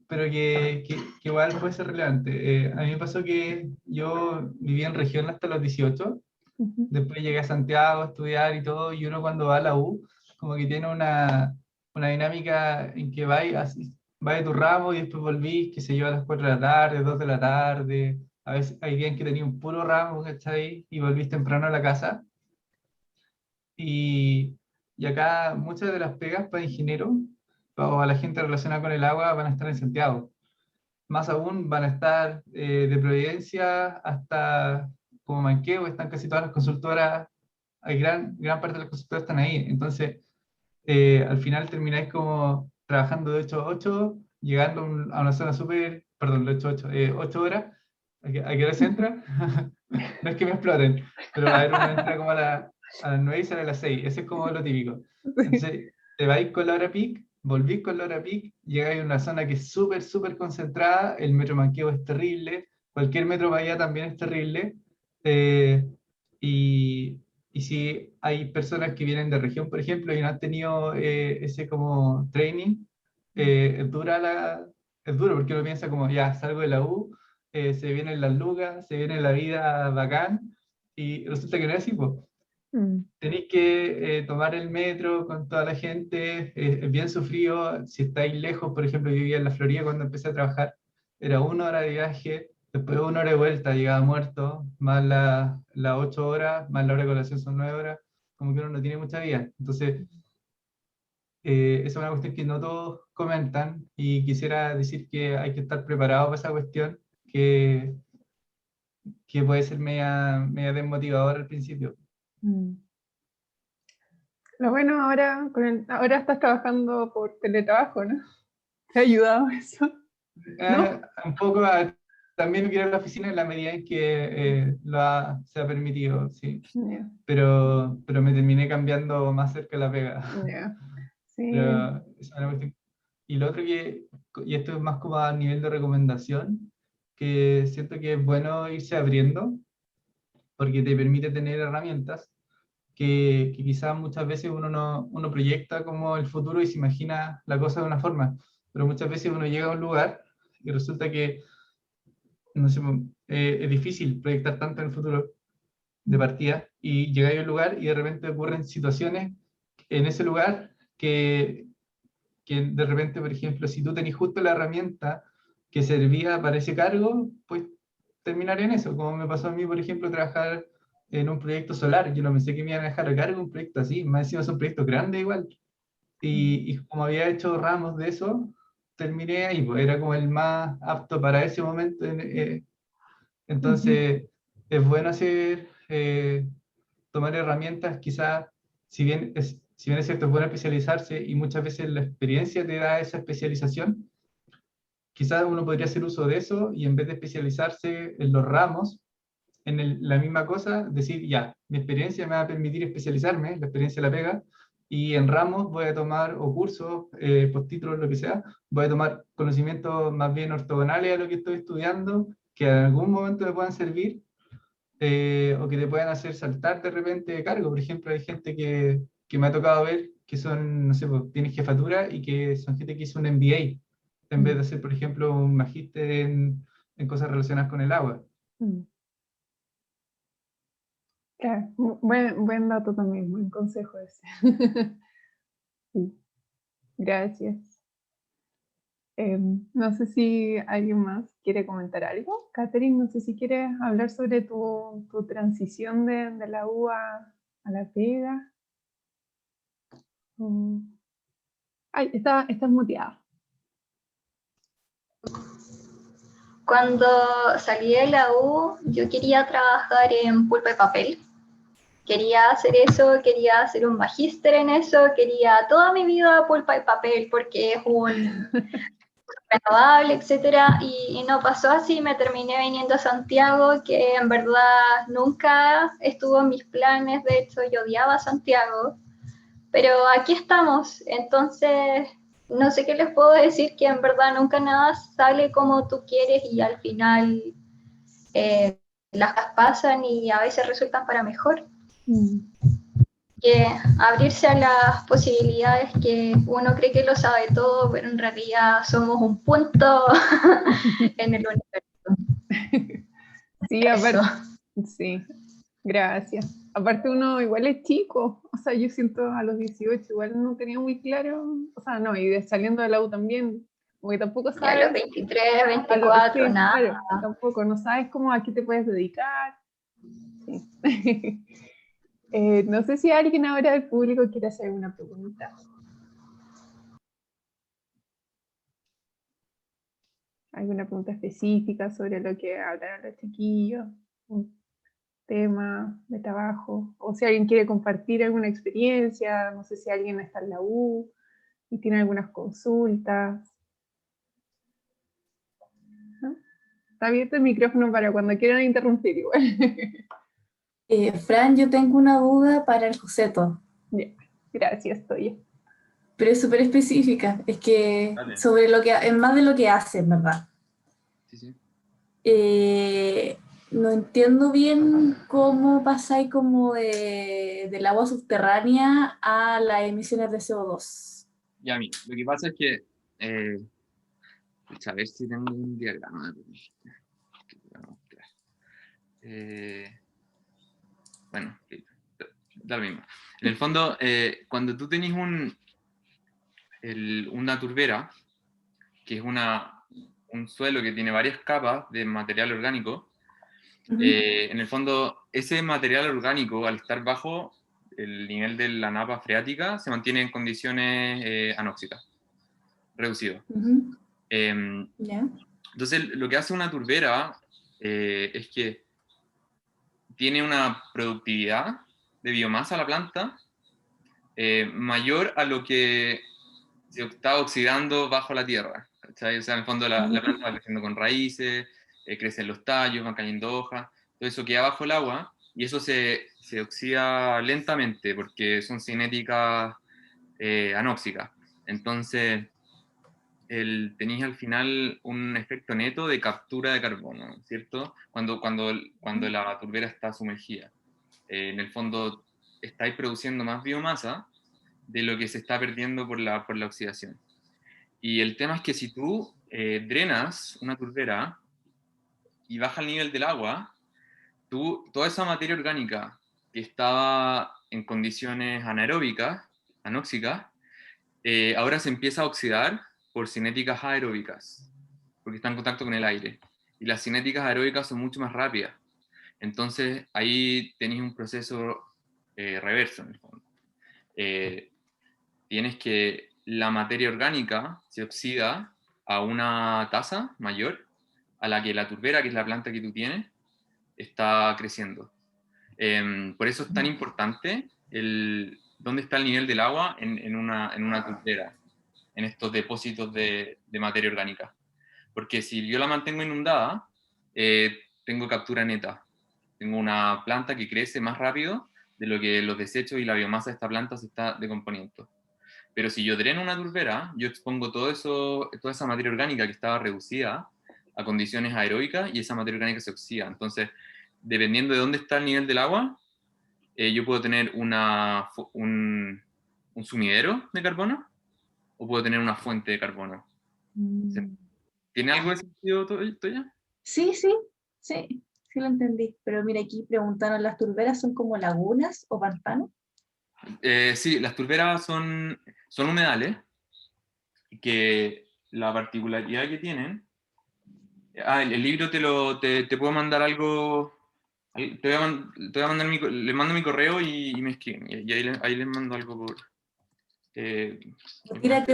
pero que igual puede ser relevante. A mí me pasó que yo vivía en región hasta los 18, después llegué a Santiago a estudiar y todo, y uno cuando va a la U, como que tiene una dinámica en que va de tu ramo y después volvís, que se lleva a las 4 de la tarde, 2 de la tarde, a veces hay días que tenía un puro ramo, ¿cachai? Y volvís temprano a la casa. Y acá muchas de las pegas para ingenieros o a la gente relacionada con el agua van a estar en Santiago. Más aún van a estar de Providencia hasta como Manquehue, están casi todas las consultoras, hay gran parte de las consultoras están ahí. Entonces, al final termináis como trabajando de 8 a 8, llegando a una zona súper, perdón, de 8 a 8, 8 horas. ¿A qué hora se entra? No es que me exploten, pero a ver, uno entra como a las 9 y sale a las 6, ese es como lo típico. Entonces, te vais con la hora peak, volvís con la hora peak, llegáis a una zona que es súper concentrada, el metro Manquehue es terrible, cualquier metro para allá también es terrible, eh, y, y si hay personas que vienen de región, por ejemplo, y no han tenido ese como training, es duro porque uno piensa como, ya, salgo de la U, se vienen las lucas, se viene la vida bacán, y resulta que no es así, po. Tenéis que tomar el metro con toda la gente, es bien sufrido. Si estáis lejos, por ejemplo, yo vivía en la Florida cuando empecé a trabajar, era 1 hora de viaje, después 1 hora de vuelta, llegaba muerto, más las 8 horas, más la hora de colación son 9 horas, como que uno no tiene mucha vida. Entonces, esa es una cuestión que no todos comentan y quisiera decir que hay que estar preparado para esa cuestión, que puede ser media desmotivadora al principio. Lo bueno ahora, ahora estás trabajando por teletrabajo, ¿no? ¿Te ha ayudado eso? ¿No? Un poco también quiero ir a la oficina en la medida en que se ha permitido, sí. Yeah. Pero me terminé cambiando más cerca de la pega. Yeah. Sí. Pero, y lo otro y esto es más como a nivel de recomendación, que siento que es bueno irse abriendo, porque te permite tener herramientas que quizás muchas veces uno proyecta como el futuro y se imagina la cosa de una forma, pero muchas veces uno llega a un lugar y resulta que no sé, es difícil proyectar tanto en el futuro de partida, y llegáis a un lugar y de repente ocurren situaciones en ese lugar que de repente, por ejemplo, si tú tenés justo la herramienta que servía para ese cargo, pues terminar en eso, como me pasó a mí, por ejemplo, trabajar en un proyecto solar. Yo no pensé que me iban a dejar a cargo un proyecto así, más encima es un proyecto grande igual. Y como había hecho ramos de eso, terminé ahí, pues era como el más apto para ese momento. Entonces, es bueno tomar herramientas, quizás, si bien es cierto, es bueno especializarse y muchas veces la experiencia te da esa especialización, quizás uno podría hacer uso de eso y en vez de especializarse en los ramos, la misma cosa, decir, ya, mi experiencia me va a permitir especializarme, la experiencia la pega, y en ramos voy a tomar, o cursos, postítulos, lo que sea, voy a tomar conocimientos más bien ortogonales a lo que estoy estudiando, que en algún momento me puedan servir, o que te puedan hacer saltar de repente de cargo. Por ejemplo, hay gente que me ha tocado ver que son, no sé, pues, tienen jefatura y que son gente que hizo un MBA, en vez de hacer, por ejemplo, un magíster en cosas relacionadas con el agua. Claro, buen dato también, buen consejo ese. Sí, gracias. No sé si alguien más quiere comentar algo. Catherine, no sé si quieres hablar sobre tu transición de la U a la pega. Ay, estás muteada. Cuando salí de la U, yo quería trabajar en pulpa y papel. Quería hacer eso, quería hacer un magíster en eso, quería toda mi vida pulpa y papel porque es un renovable, etcétera, y no pasó así. Me terminé viniendo a Santiago, que en verdad nunca estuvo en mis planes. De hecho, yo odiaba Santiago, pero aquí estamos. Entonces, no sé qué les puedo decir, que en verdad nunca nada sale como tú quieres y al final las cosas pasan y a veces resultan para mejor. Que abrirse a las posibilidades, que uno cree que lo sabe todo, pero en realidad somos un punto en el universo. Sí, aparte, sí, gracias. Aparte uno igual es chico, o sea, yo siento a los 18 igual no tenía muy claro, o sea, no, y saliendo de la U también, porque tampoco Ya a sabes, los 23, 24, sí, nada. claro, tampoco, no sabes cómo a qué te puedes dedicar. Sí. No sé si alguien ahora del público quiere hacer una pregunta. ¿Alguna pregunta específica sobre lo que hablaron los chiquillos? Un tema de trabajo. O si alguien quiere compartir alguna experiencia, no sé si alguien está en la U y tiene algunas consultas. ¿No? Está abierto el micrófono para cuando quieran interrumpir igual. Fran, yo tengo una duda para el Joseto, Ya, gracias, Toya. pero es súper específica. Es que Dale. sobre lo que, es más de lo que haces, ¿verdad? Sí, sí. No entiendo bien cómo pasáis como del agua subterránea a las emisiones de CO2. Ya, mira, lo que pasa es que, a ver si tengo un diagrama. Que te voy a mostrar. Bueno, da lo mismo. En el fondo, cuando tú tenés una turbera, que es un suelo que tiene varias capas de material orgánico, en el fondo, ese material orgánico, al estar bajo el nivel de la napa freática, se mantiene en condiciones anóxicas, reducido. ¿Ya? Entonces, lo que hace una turbera es que tiene una productividad de biomasa la planta mayor a lo que se está oxidando bajo la tierra. ¿Cachai? O sea, en el fondo la planta va creciendo con raíces, crecen los tallos, van cayendo hojas, todo eso queda bajo el agua y eso se oxida lentamente porque son cinéticas anóxicas. Entonces, tenéis al final un efecto neto de captura de carbono, ¿cierto? Cuando la turbera está sumergida. En el fondo, estáis produciendo más biomasa de lo que se está perdiendo por la oxidación. Y el tema es que si tú drenas una turbera y baja el nivel del agua, toda esa materia orgánica que estaba en condiciones anaeróbicas, anóxicas, ahora se empieza a oxidar por cinéticas aeróbicas, porque está en contacto con el aire. Y las cinéticas aeróbicas son mucho más rápidas. Entonces ahí tenéis un proceso reverso en el fondo. Tienes que la materia orgánica se oxida a una tasa mayor a la que la turbera, que es la planta que tú tienes, está creciendo. Por eso es tan importante dónde está el nivel del agua en una turbera, en estos depósitos de materia orgánica. Porque si yo la mantengo inundada, tengo captura neta. Tengo una planta que crece más rápido de lo que los desechos y la biomasa de esta planta se está decomponiendo. Pero si yo dreno una turbera, yo expongo toda esa materia orgánica que estaba reducida a condiciones aeróbicas y esa materia orgánica se oxida. Entonces, dependiendo de dónde está el nivel del agua, yo puedo tener un un sumidero de carbono o puedo tener una fuente de carbono. ¿Tiene algo de sentido, Toya? Sí, sí lo entendí. Pero mira, aquí preguntaron, ¿las turberas son como lagunas o pantanos? Sí, las turberas son humedales, que la particularidad que tienen... el libro te puedo mandar algo... te voy a mandar le mando mi correo y me escriben, y ahí les mando algo por... Tírate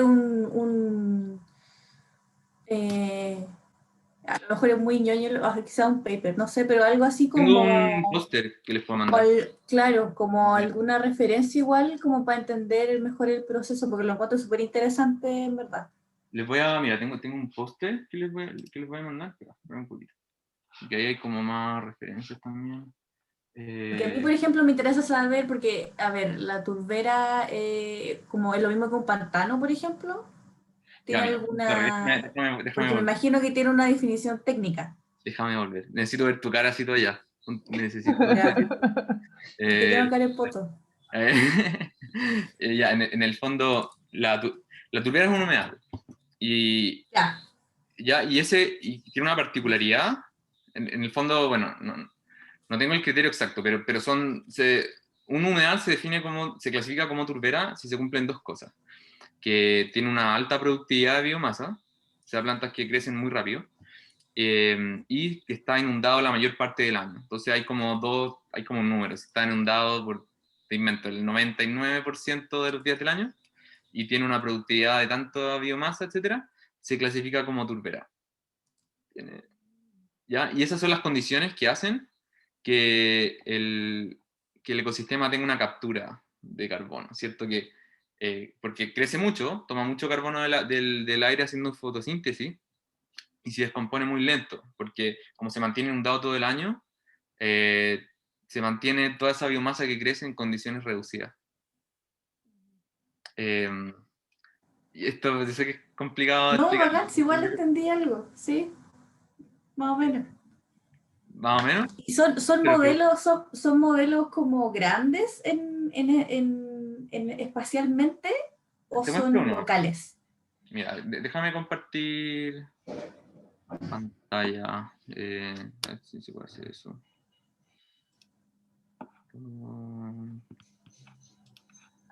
a lo mejor es muy ñoño, quizá un paper, no sé, pero algo así Tengo como... un póster que les puedo mandar. Claro, como alguna referencia igual, como para entender mejor el proceso, porque lo encuentro súper interesante, en verdad. Mira, tengo un póster que les voy a mandar, pero un poquito. Que ahí hay como más referencias también. Porque a mí, por ejemplo, me interesa saber, porque, a ver, la turbera, como es lo mismo que un pantano, por ejemplo, ¿tiene Mira, alguna...? déjame Porque me volver. imagino que tiene una definición técnica. Déjame volver. Necesito ver tu cara así todavía. Necesito. Ya. Que tengo cara de poto. Ya, en el fondo, la turbera es un humedal. Y tiene una particularidad. En el fondo, bueno, no tengo el criterio exacto, pero un humedal se clasifica como turbera si se cumplen dos cosas. Que tiene una alta productividad de biomasa, o sea, plantas que crecen muy rápido, y que está inundado la mayor parte del año. Entonces hay como números, está inundado te invento, el 99% de los días del año, y tiene una productividad de tanta biomasa, etcétera, se clasifica como turbera. ¿Ya? Y esas son las condiciones que hacen que el ecosistema tenga una captura de carbono, ¿cierto? Porque crece mucho, toma mucho carbono del aire haciendo fotosíntesis, y se descompone muy lento, porque como se mantiene inundado todo el año, se mantiene toda esa biomasa que crece en condiciones reducidas. Y esto, yo sé que es complicado de No, explicar. bacán, si igual entendí algo, sí, más o menos. Más o menos. ¿Y son modelos como grandes espacialmente o ¿Te muestro son uno? locales? Mira, déjame compartir pantalla. A ver si se puede hacer eso.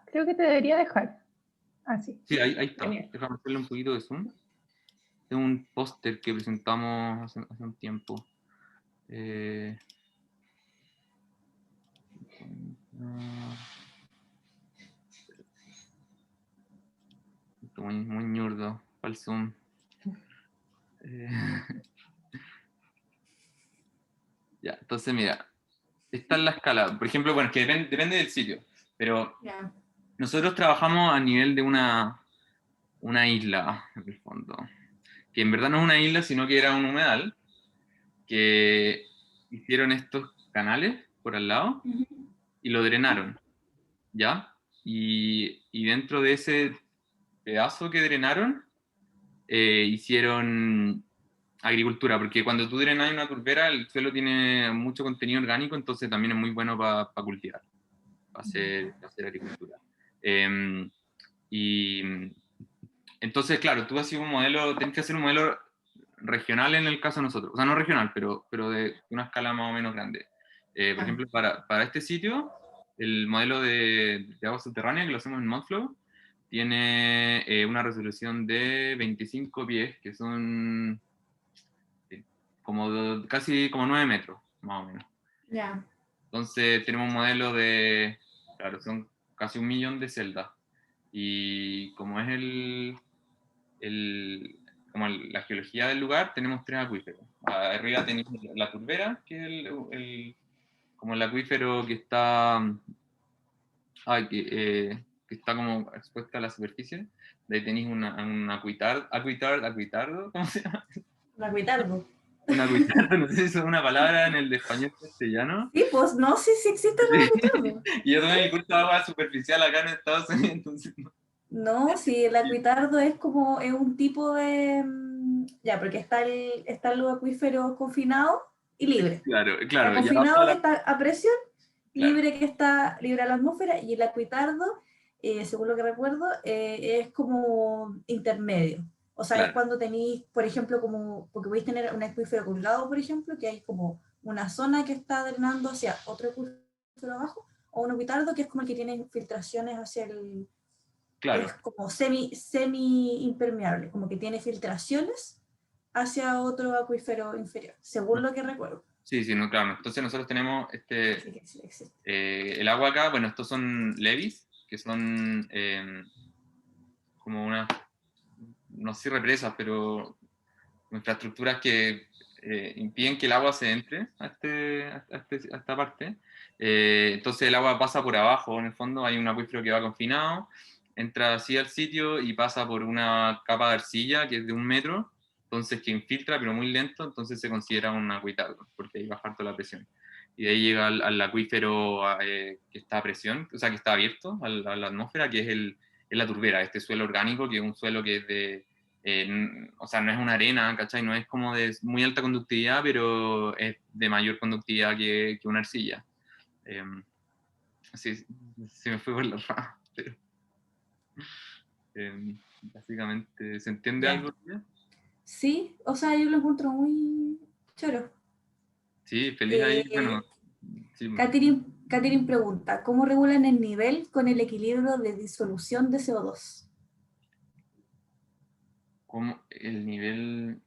Creo que te debería dejar. Así. Sí, ahí está. Genial. Déjame hacerle un poquito de zoom. Es un póster que presentamos hace un tiempo. Muy ñurdo para el zoom. Ya, entonces mira, esta es la escala. Por ejemplo, bueno, es que depende del sitio, pero nosotros trabajamos a nivel de una isla, en el fondo, que en verdad no es una isla, sino que era un humedal, que hicieron estos canales por al lado y lo drenaron, ¿ya? Y dentro de ese pedazo que drenaron, hicieron agricultura, porque cuando tú drenas una turbera, el suelo tiene mucho contenido orgánico, entonces también es muy bueno para cultivar, para hacer agricultura. Y entonces, claro, tú haces un modelo, tenés que hacer un modelo regional en el caso de nosotros, o sea, no regional, pero de una escala más o menos grande. Por ejemplo, para este sitio, el modelo de agua subterránea que lo hacemos en Monthflow tiene una resolución de 25 pies, que son casi como 9 metros, más o menos. Ya. Entonces tenemos un modelo de, claro, son casi 1 millón de celdas. Y como es como la geología del lugar, tenemos 3 acuíferos. Arriba tenemos la turbera, que es como el acuífero que está, que está como expuesta a la superficie. De ahí tenéis un acuitardo, ¿cómo se llama? Un acuitardo. Un acuitardo, no sé si eso es una palabra en el español castellano. Sí, pues no sé si existe un acuitardo. Y yo tomé mi curso de agua superficial acá en Estados Unidos, entonces no. No, sí, el acuitardo es un tipo de... Ya, porque está el acuífero confinado y libre. Claro. Está confinado que está a presión, libre que está libre a la atmósfera, y el acuitardo según lo que recuerdo, es como intermedio. O sea, Claro. es cuando tenéis, por ejemplo, como, porque podéis tener un acuífero colgado, por ejemplo, que hay como una zona que está drenando hacia otro acuífero abajo, o un acuitardo que es como el que tiene filtraciones hacia el... Claro. Es como semi impermeable, como que tiene filtraciones hacia otro acuífero inferior, según lo que recuerdo. Sí, sí, no, claro. Entonces nosotros tenemos Así que sí existe. el agua acá, bueno, estos son levees, que son como una, no sé si represas, pero infraestructuras que impiden que el agua se entre a esta parte. Entonces el agua pasa por abajo, en el fondo hay un acuífero que va confinado, entra así al sitio y pasa por una capa de arcilla que es de 1 metro, entonces que infiltra pero muy lento, entonces se considera un acuitardo, porque ahí baja harto la presión. Y de ahí llega al acuífero que está a presión, o sea, que está abierto a la atmósfera, que es la turbera, este suelo orgánico, que es un suelo que es de... o sea, no es una arena, ¿cachai? No es como de muy alta conductividad, pero es de mayor conductividad que una arcilla. Sí, se me fue por la rama, pero... básicamente, ¿se entiende Ya. algo? Sí, o sea, yo lo encuentro muy choro. Sí, feliz ahí, bueno... Sí. Catherine pregunta, ¿cómo regulan el nivel con el equilibrio de disolución de CO2? ¿Cómo el nivel...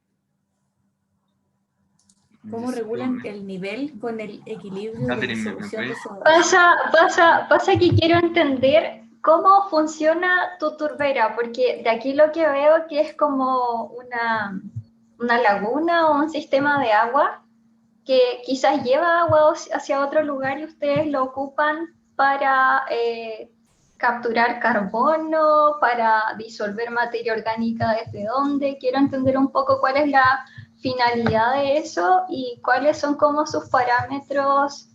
¿Cómo regulan el nivel con el equilibrio de Catherine, disolución de CO2? Pasa que quiero entender cómo funciona tu turbera, porque de aquí lo que veo que es como una laguna o un sistema de agua que quizás lleva agua hacia otro lugar y ustedes lo ocupan para capturar carbono, para disolver materia orgánica desde dónde. Quiero entender un poco cuál es la finalidad de eso y cuáles son como sus parámetros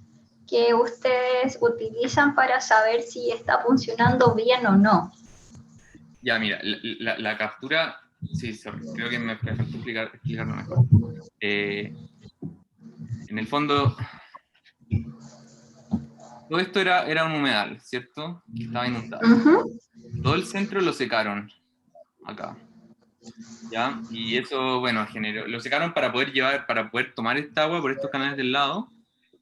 que ustedes utilizan para saber si está funcionando bien o no. Ya, mira, la captura... Sí, sorry, creo que me faltó explicarlo mejor. En el fondo, todo esto era un humedal, ¿cierto? Que estaba inundado. Todo el centro lo secaron acá, ¿ya? Y eso, bueno, lo secaron para poder tomar esta agua por estos canales del lado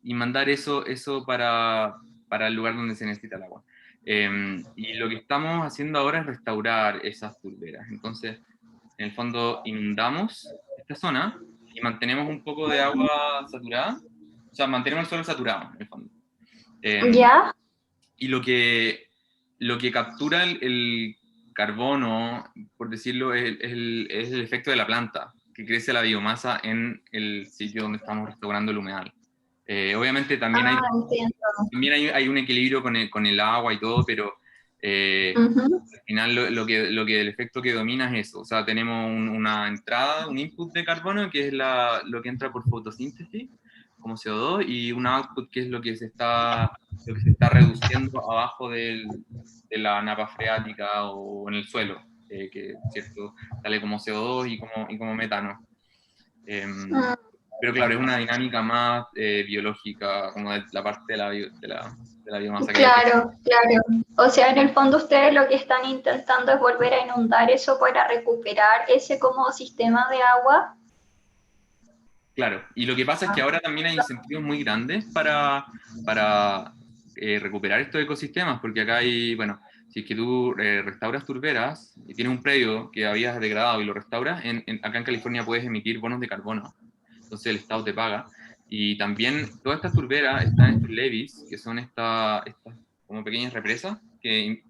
y mandar eso para el lugar donde se necesita el agua. Y lo que estamos haciendo ahora es restaurar esas turberas. Entonces, en el fondo, inundamos esta zona y mantenemos un poco de agua saturada. O sea, mantenemos el suelo saturado, en el fondo. ¿Ya? Y lo que captura el carbono, por decirlo, es el efecto de la planta, que crece la biomasa en el sitio donde estamos restaurando el humedal. Obviamente también hay un equilibrio con el agua y todo, pero al final lo que el efecto que domina es eso. O sea, tenemos una entrada, un input de carbono, que es lo que entra por fotosíntesis, como CO2, y un output, que es lo que se está reduciendo abajo de la napa freática o en el suelo, que ¿cierto? Sale como CO2 y como metano. Pero claro, es una dinámica más biológica, como de la parte de la biomasa. Claro. O sea, en el fondo ustedes lo que están intentando es volver a inundar eso para recuperar ese como sistema de agua. Claro, y lo que pasa es que ahora también hay incentivos muy grandes para recuperar estos ecosistemas, porque acá hay, bueno, si es que tú restauras turberas y tienes un predio que habías degradado y lo restauras, acá en California puedes emitir bonos de carbono, entonces el Estado te paga. Y también todas estas turberas están en estos levees, que son estas como pequeñas represas que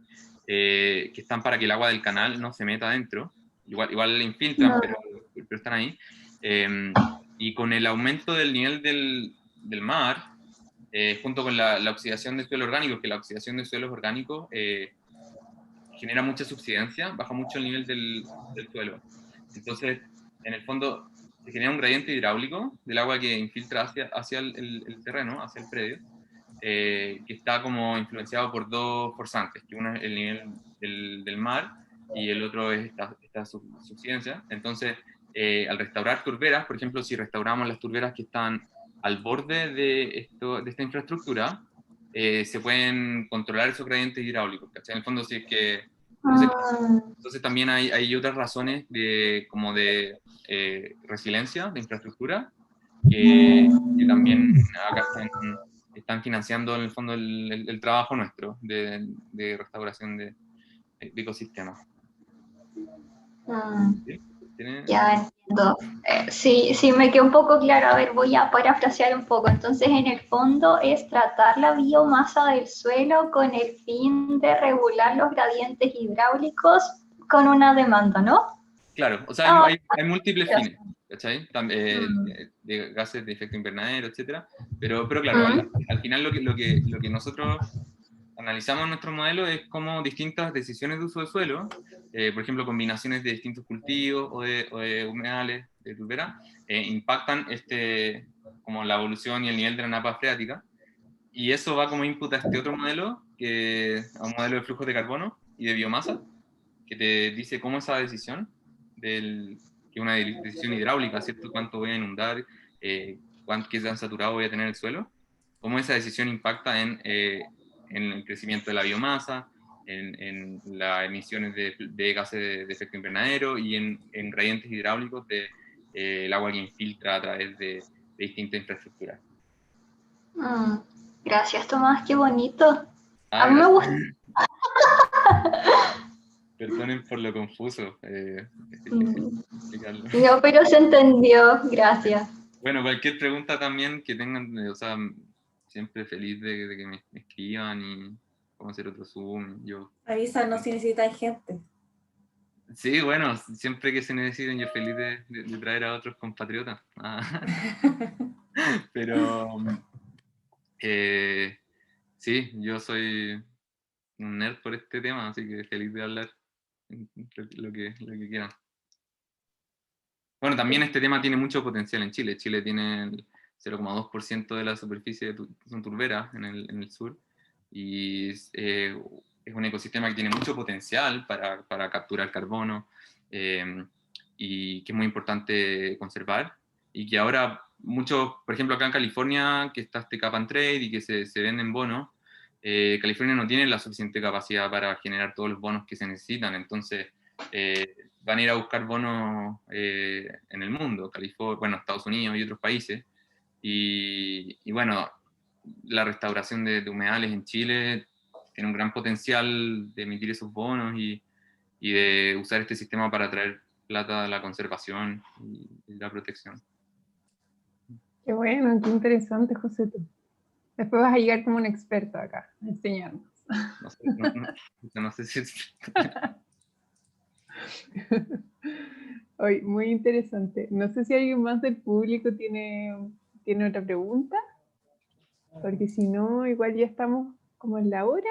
están para que el agua del canal no se meta adentro. Igual le infiltran, pero están ahí. Y con el aumento del nivel del mar, junto con la oxidación de suelos orgánicos, que la oxidación de suelos orgánicos genera mucha subsidencia, baja mucho el nivel del suelo. Entonces, en el fondo, se genera un gradiente hidráulico del agua que infiltra hacia el terreno, hacia el predio, que está como influenciado por dos forzantes, que uno es el nivel del mar y el otro es esta subsidencia. Entonces, al restaurar turberas, por ejemplo, si restauramos las turberas que están al borde de esta infraestructura, se pueden controlar esos gradientes hidráulicos, ¿cachai? En el fondo, si es que... Entonces también hay otras razones como de resiliencia, de infraestructura, que también acá están financiando en el fondo el trabajo nuestro de restauración de ecosistemas. ¿Sí? Ya entiendo. Sí, sí, me quedó un poco claro. A ver, voy a parafrasear un poco. Entonces, en el fondo es tratar la biomasa del suelo con el fin de regular los gradientes hidráulicos con una demanda, ¿no? Claro, o sea, Ah, hay múltiples fines, ¿cachai? mm, De gases de efecto invernadero, etcétera. Pero claro, al final lo que nosotros analizamos en nuestro modelo es cómo distintas decisiones de uso de suelo, por ejemplo, combinaciones de distintos cultivos o de humedales, de turbera, impactan como la evolución y el nivel de la napa freática. Y eso va como input a este otro modelo, a un modelo de flujos de carbono y de biomasa, que te dice cómo esa decisión, que es una decisión hidráulica, ¿cierto? Cuánto voy a inundar, qué tan saturado voy a tener el suelo, cómo esa decisión impacta en el crecimiento de la biomasa, en las emisiones de gases de efecto invernadero y en gradientes hidráulicos el agua que infiltra a través de distintas infraestructuras. Gracias, Tomás, qué bonito. A mí me Gracias. gusta. Perdonen por lo confuso. Es difícil explicarlo. No, pero se entendió. Gracias. Bueno, cualquier pregunta también que tengan, o sea, siempre feliz de que me escriban y cómo hacer otro Zoom. Avísanos si necesitáis gente. Sí, bueno, siempre que se necesiten, yo feliz de traer a otros compatriotas. Pero sí, yo soy un nerd por este tema, así que feliz de hablar lo que quieran. Bueno, también este tema tiene mucho potencial en Chile. Chile tiene el 0,2% de la superficie son turberas en el sur, y es un ecosistema que tiene mucho potencial para capturar carbono, y que es muy importante conservar, y que ahora muchos, por ejemplo acá en California, que está este cap and trade y que se venden bonos, California no tiene la suficiente capacidad para generar todos los bonos que se necesitan, entonces van a ir a buscar bonos en el mundo, California, bueno, Estados Unidos y otros países, y bueno, la restauración de humedales en Chile tiene un gran potencial de emitir esos bonos y de usar este sistema para traer plata a la conservación y la protección. Qué bueno, qué interesante, José. Después vas a llegar como un experto acá, a enseñarnos. No sé si es... Hoy, muy interesante. No sé si alguien más del público tiene otra pregunta, porque si no, igual ya estamos como en la hora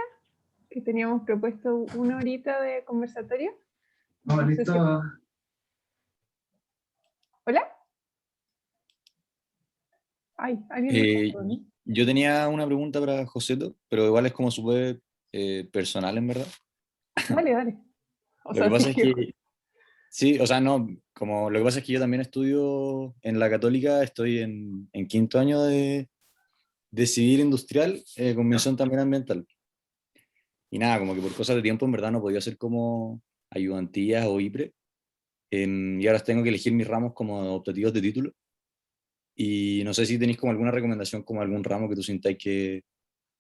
que teníamos propuesto 1 horita de conversatorio. No, listo. ¿Hola? Ay, alguien. Yo tenía una pregunta para Joseto, pero igual es como súper personal, en verdad. Dale. Lo que pasa es que, sí, o sea, no, como lo que pasa es que yo también estudio en la Católica, estoy en 5º año de civil industrial, con mención también ambiental. Y nada, como que por cosas de tiempo, en verdad, no podía hacer como ayudantías o IPRE. Y ahora tengo que elegir mis ramos como optativos de título. Y no sé si tenéis como alguna recomendación, como algún ramo que tú sintáis que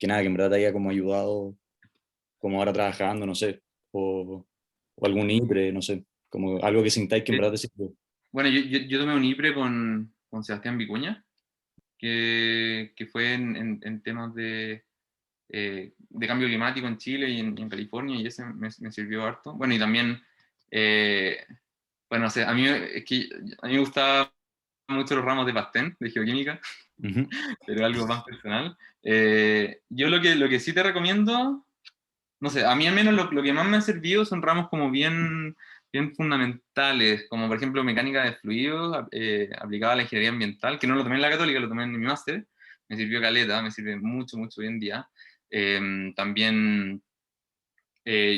nada, que en verdad te haya como ayudado, como ahora trabajando, no sé, o algún IPRE, no sé, como algo que sintáis que en verdad te sirvió. Bueno, yo tomé un IPRE con Sebastián Vicuña, que fue en temas de cambio climático en Chile y en California, y ese me sirvió harto. Bueno, y también, bueno, o sea, a mí me gustaban mucho los ramos de Pastén, de geoquímica, pero algo más personal. Yo lo que sí te recomiendo, no sé, a mí al menos lo que más me ha servido son ramos como bien fundamentales, como por ejemplo mecánica de fluidos aplicada a la ingeniería ambiental, que no lo tomé en la Católica, lo tomé en mi máster, me sirvió caleta, me sirve mucho hoy en día. También,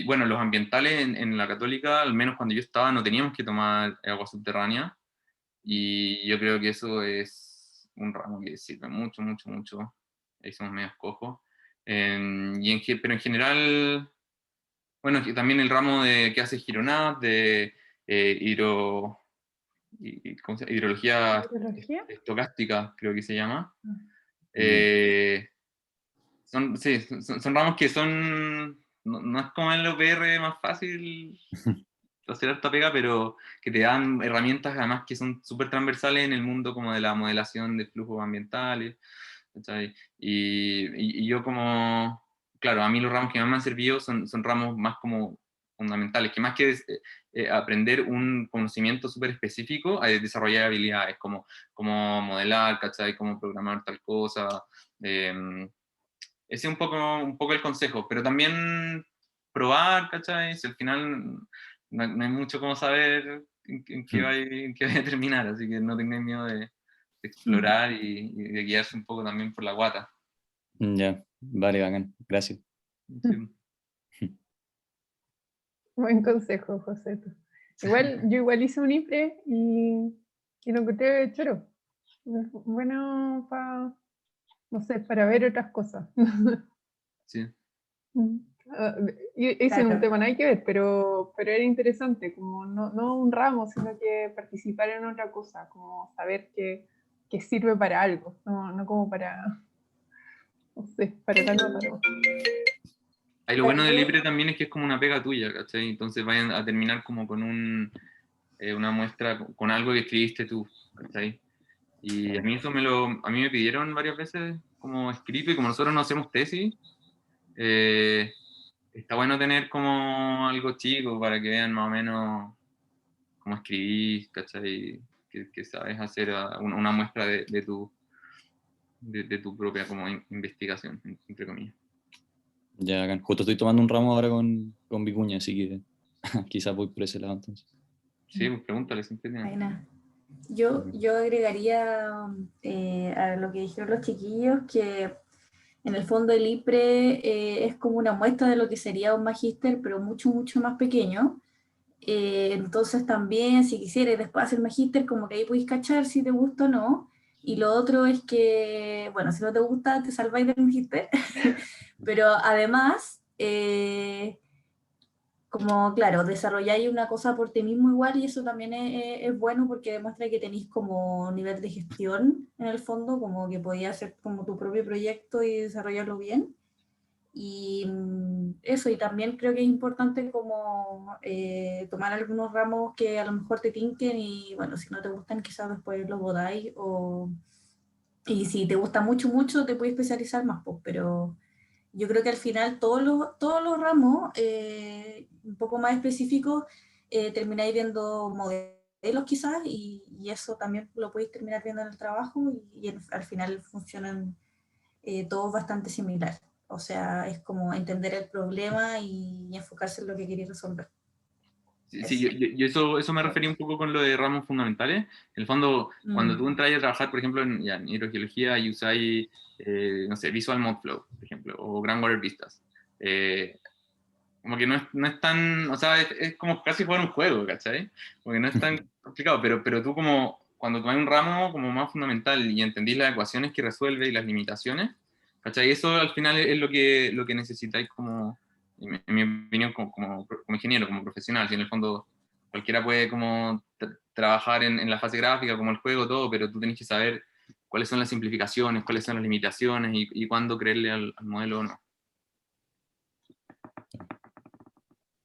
bueno, los ambientales en la Católica, al menos cuando yo estaba, no teníamos que tomar agua subterránea, y yo creo que eso es un ramo que sirve mucho. Ahí somos medios cojos. Pero en general, bueno, que también el ramo que hace Gironat, de ¿cómo se llama? Hidrología ¿Hidrología? estocástica, creo que se llama. Ya. Son ramos que son, no es como el OPR más fácil hacer esta pega, pero que te dan herramientas además que son súper transversales en el mundo como de la modelación de flujos ambientales, ¿cachai? Y yo como, claro, a mí los ramos que más me han servido son ramos más como fundamentales, que más que aprender un conocimiento súper específico, desarrollar habilidades como modelar, ¿cachai? Cómo programar tal cosa. Ese es un poco el consejo, pero también probar, ¿cachai? Si al final no hay mucho como saber en qué vaya a terminar, así que no tengáis miedo de explorar y de guiarse un poco también por la guata. Ya, vale, bacán, gracias. Sí. Buen consejo, José. Yo igual hice un IPRE y lo encontré choro. Bueno, no sé, para ver otras cosas. Sí. Hice un Claro. tema nada que ver, pero era interesante, como no un ramo, sino que participar en otra cosa, como saber que sirve para algo, no como para, no sé, para tal o tal cosa. Ahí lo bueno del Libre también es que es como una pega tuya, ¿cachai? Entonces vayan a terminar como con una muestra, con algo que escribiste tú, ¿cachai? Y a mí eso a mí me pidieron varias veces como escrito, y como nosotros no hacemos tesis, está bueno tener como algo chico para que vean más o menos cómo escribís, ¿cachai? Que sabes hacer una muestra de tu propia como investigación, entre comillas. Ya, bacán. Justo estoy tomando un ramo ahora con Vicuña, así que quizás voy por ese lado entonces. Sí, pues pregúntale, siempre tiene. Buena. Yo agregaría a lo que dijeron los chiquillos que en el fondo el IPRE es como una muestra de lo que sería un magíster, pero mucho, mucho más pequeño. Entonces también, si quisieras después hacer magíster, como que ahí podéis cachar si te gusta o no. Y lo otro es que, bueno, si no te gusta, te salváis del magíster. Pero además, como, claro, desarrolláis una cosa por ti mismo igual, y eso también es bueno porque demuestra que tenéis como nivel de gestión en el fondo, como que podías hacer como tu propio proyecto y desarrollarlo bien. Y eso, y también creo que es importante como tomar algunos ramos que a lo mejor te tinquen y bueno, si no te gustan quizás después los botáis, y si te gusta mucho, mucho, te puedes especializar más, pues, pero yo creo que al final todos los ramos un poco más específicos termináis viendo modelos quizás, y eso también lo podéis terminar viendo en el trabajo, y al final funcionan todos bastante similar. O sea, es como entender el problema y enfocarse en lo que queréis resolver. Sí, yo eso me refería un poco con lo de ramos fundamentales. En el fondo, cuando tú entras a trabajar, por ejemplo, en hidrogeología y usáis, no sé, Visual Modflow, por ejemplo, o Groundwater Vistas, como que no es tan, o sea, es como casi jugar un juego, ¿cachai? Porque no es tan complicado, pero tú como, cuando tomas un ramo como más fundamental y entendís las ecuaciones que resuelve y las limitaciones, ¿cachai? Eso al final es lo que necesitáis como, en mi opinión, como ingeniero, como profesional. Si en el fondo cualquiera puede como trabajar en la fase gráfica, como el juego, todo, pero tú tenés que saber cuáles son las simplificaciones, cuáles son las limitaciones y cuándo creerle al modelo o no.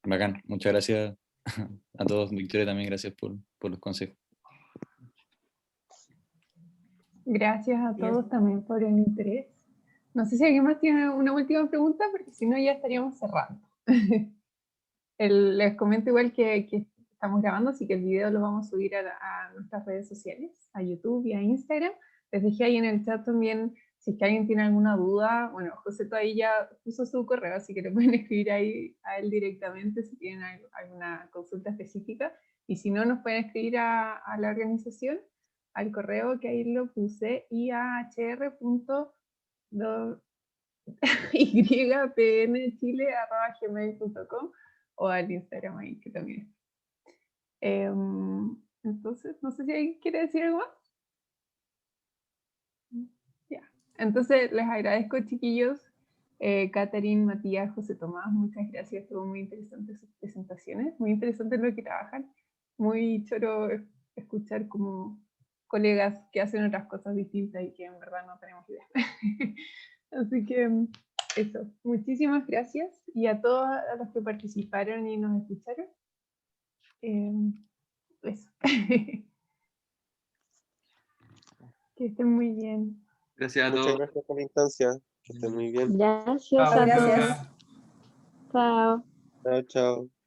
Bacán, muchas gracias a todos. Victoria, también gracias por los consejos. Gracias a todos también por el interés. No sé si alguien más tiene una última pregunta, porque si no ya estaríamos cerrando. Les comento igual que estamos grabando, así que el video lo vamos a subir a nuestras redes sociales, a YouTube y a Instagram. Les dejé ahí en el chat también, si es que alguien tiene alguna duda. Bueno, José ahí ya puso su correo, así que le pueden escribir ahí a él directamente si tienen alguna consulta específica. Y si no, nos pueden escribir a la organización, al correo que ahí lo puse, ypnchile@gmail.com, o al Instagram ahí que también. Entonces, no sé si alguien quiere decir algo más. Ya. Entonces, les agradezco, chiquillos, Catherine, Matías, José Tomás, muchas gracias, estuvo muy interesante sus presentaciones, muy interesante lo que trabajan, muy choro escuchar como colegas que hacen otras cosas distintas y que en verdad no tenemos idea. Así que eso, muchísimas gracias y a todos a los que participaron y nos escucharon. Eso. Que estén muy bien. Gracias a Muchas todos. gracias por la instancia. Que estén muy bien. Gracias Chao. a Gracias. todos. Chao. Chao, chao.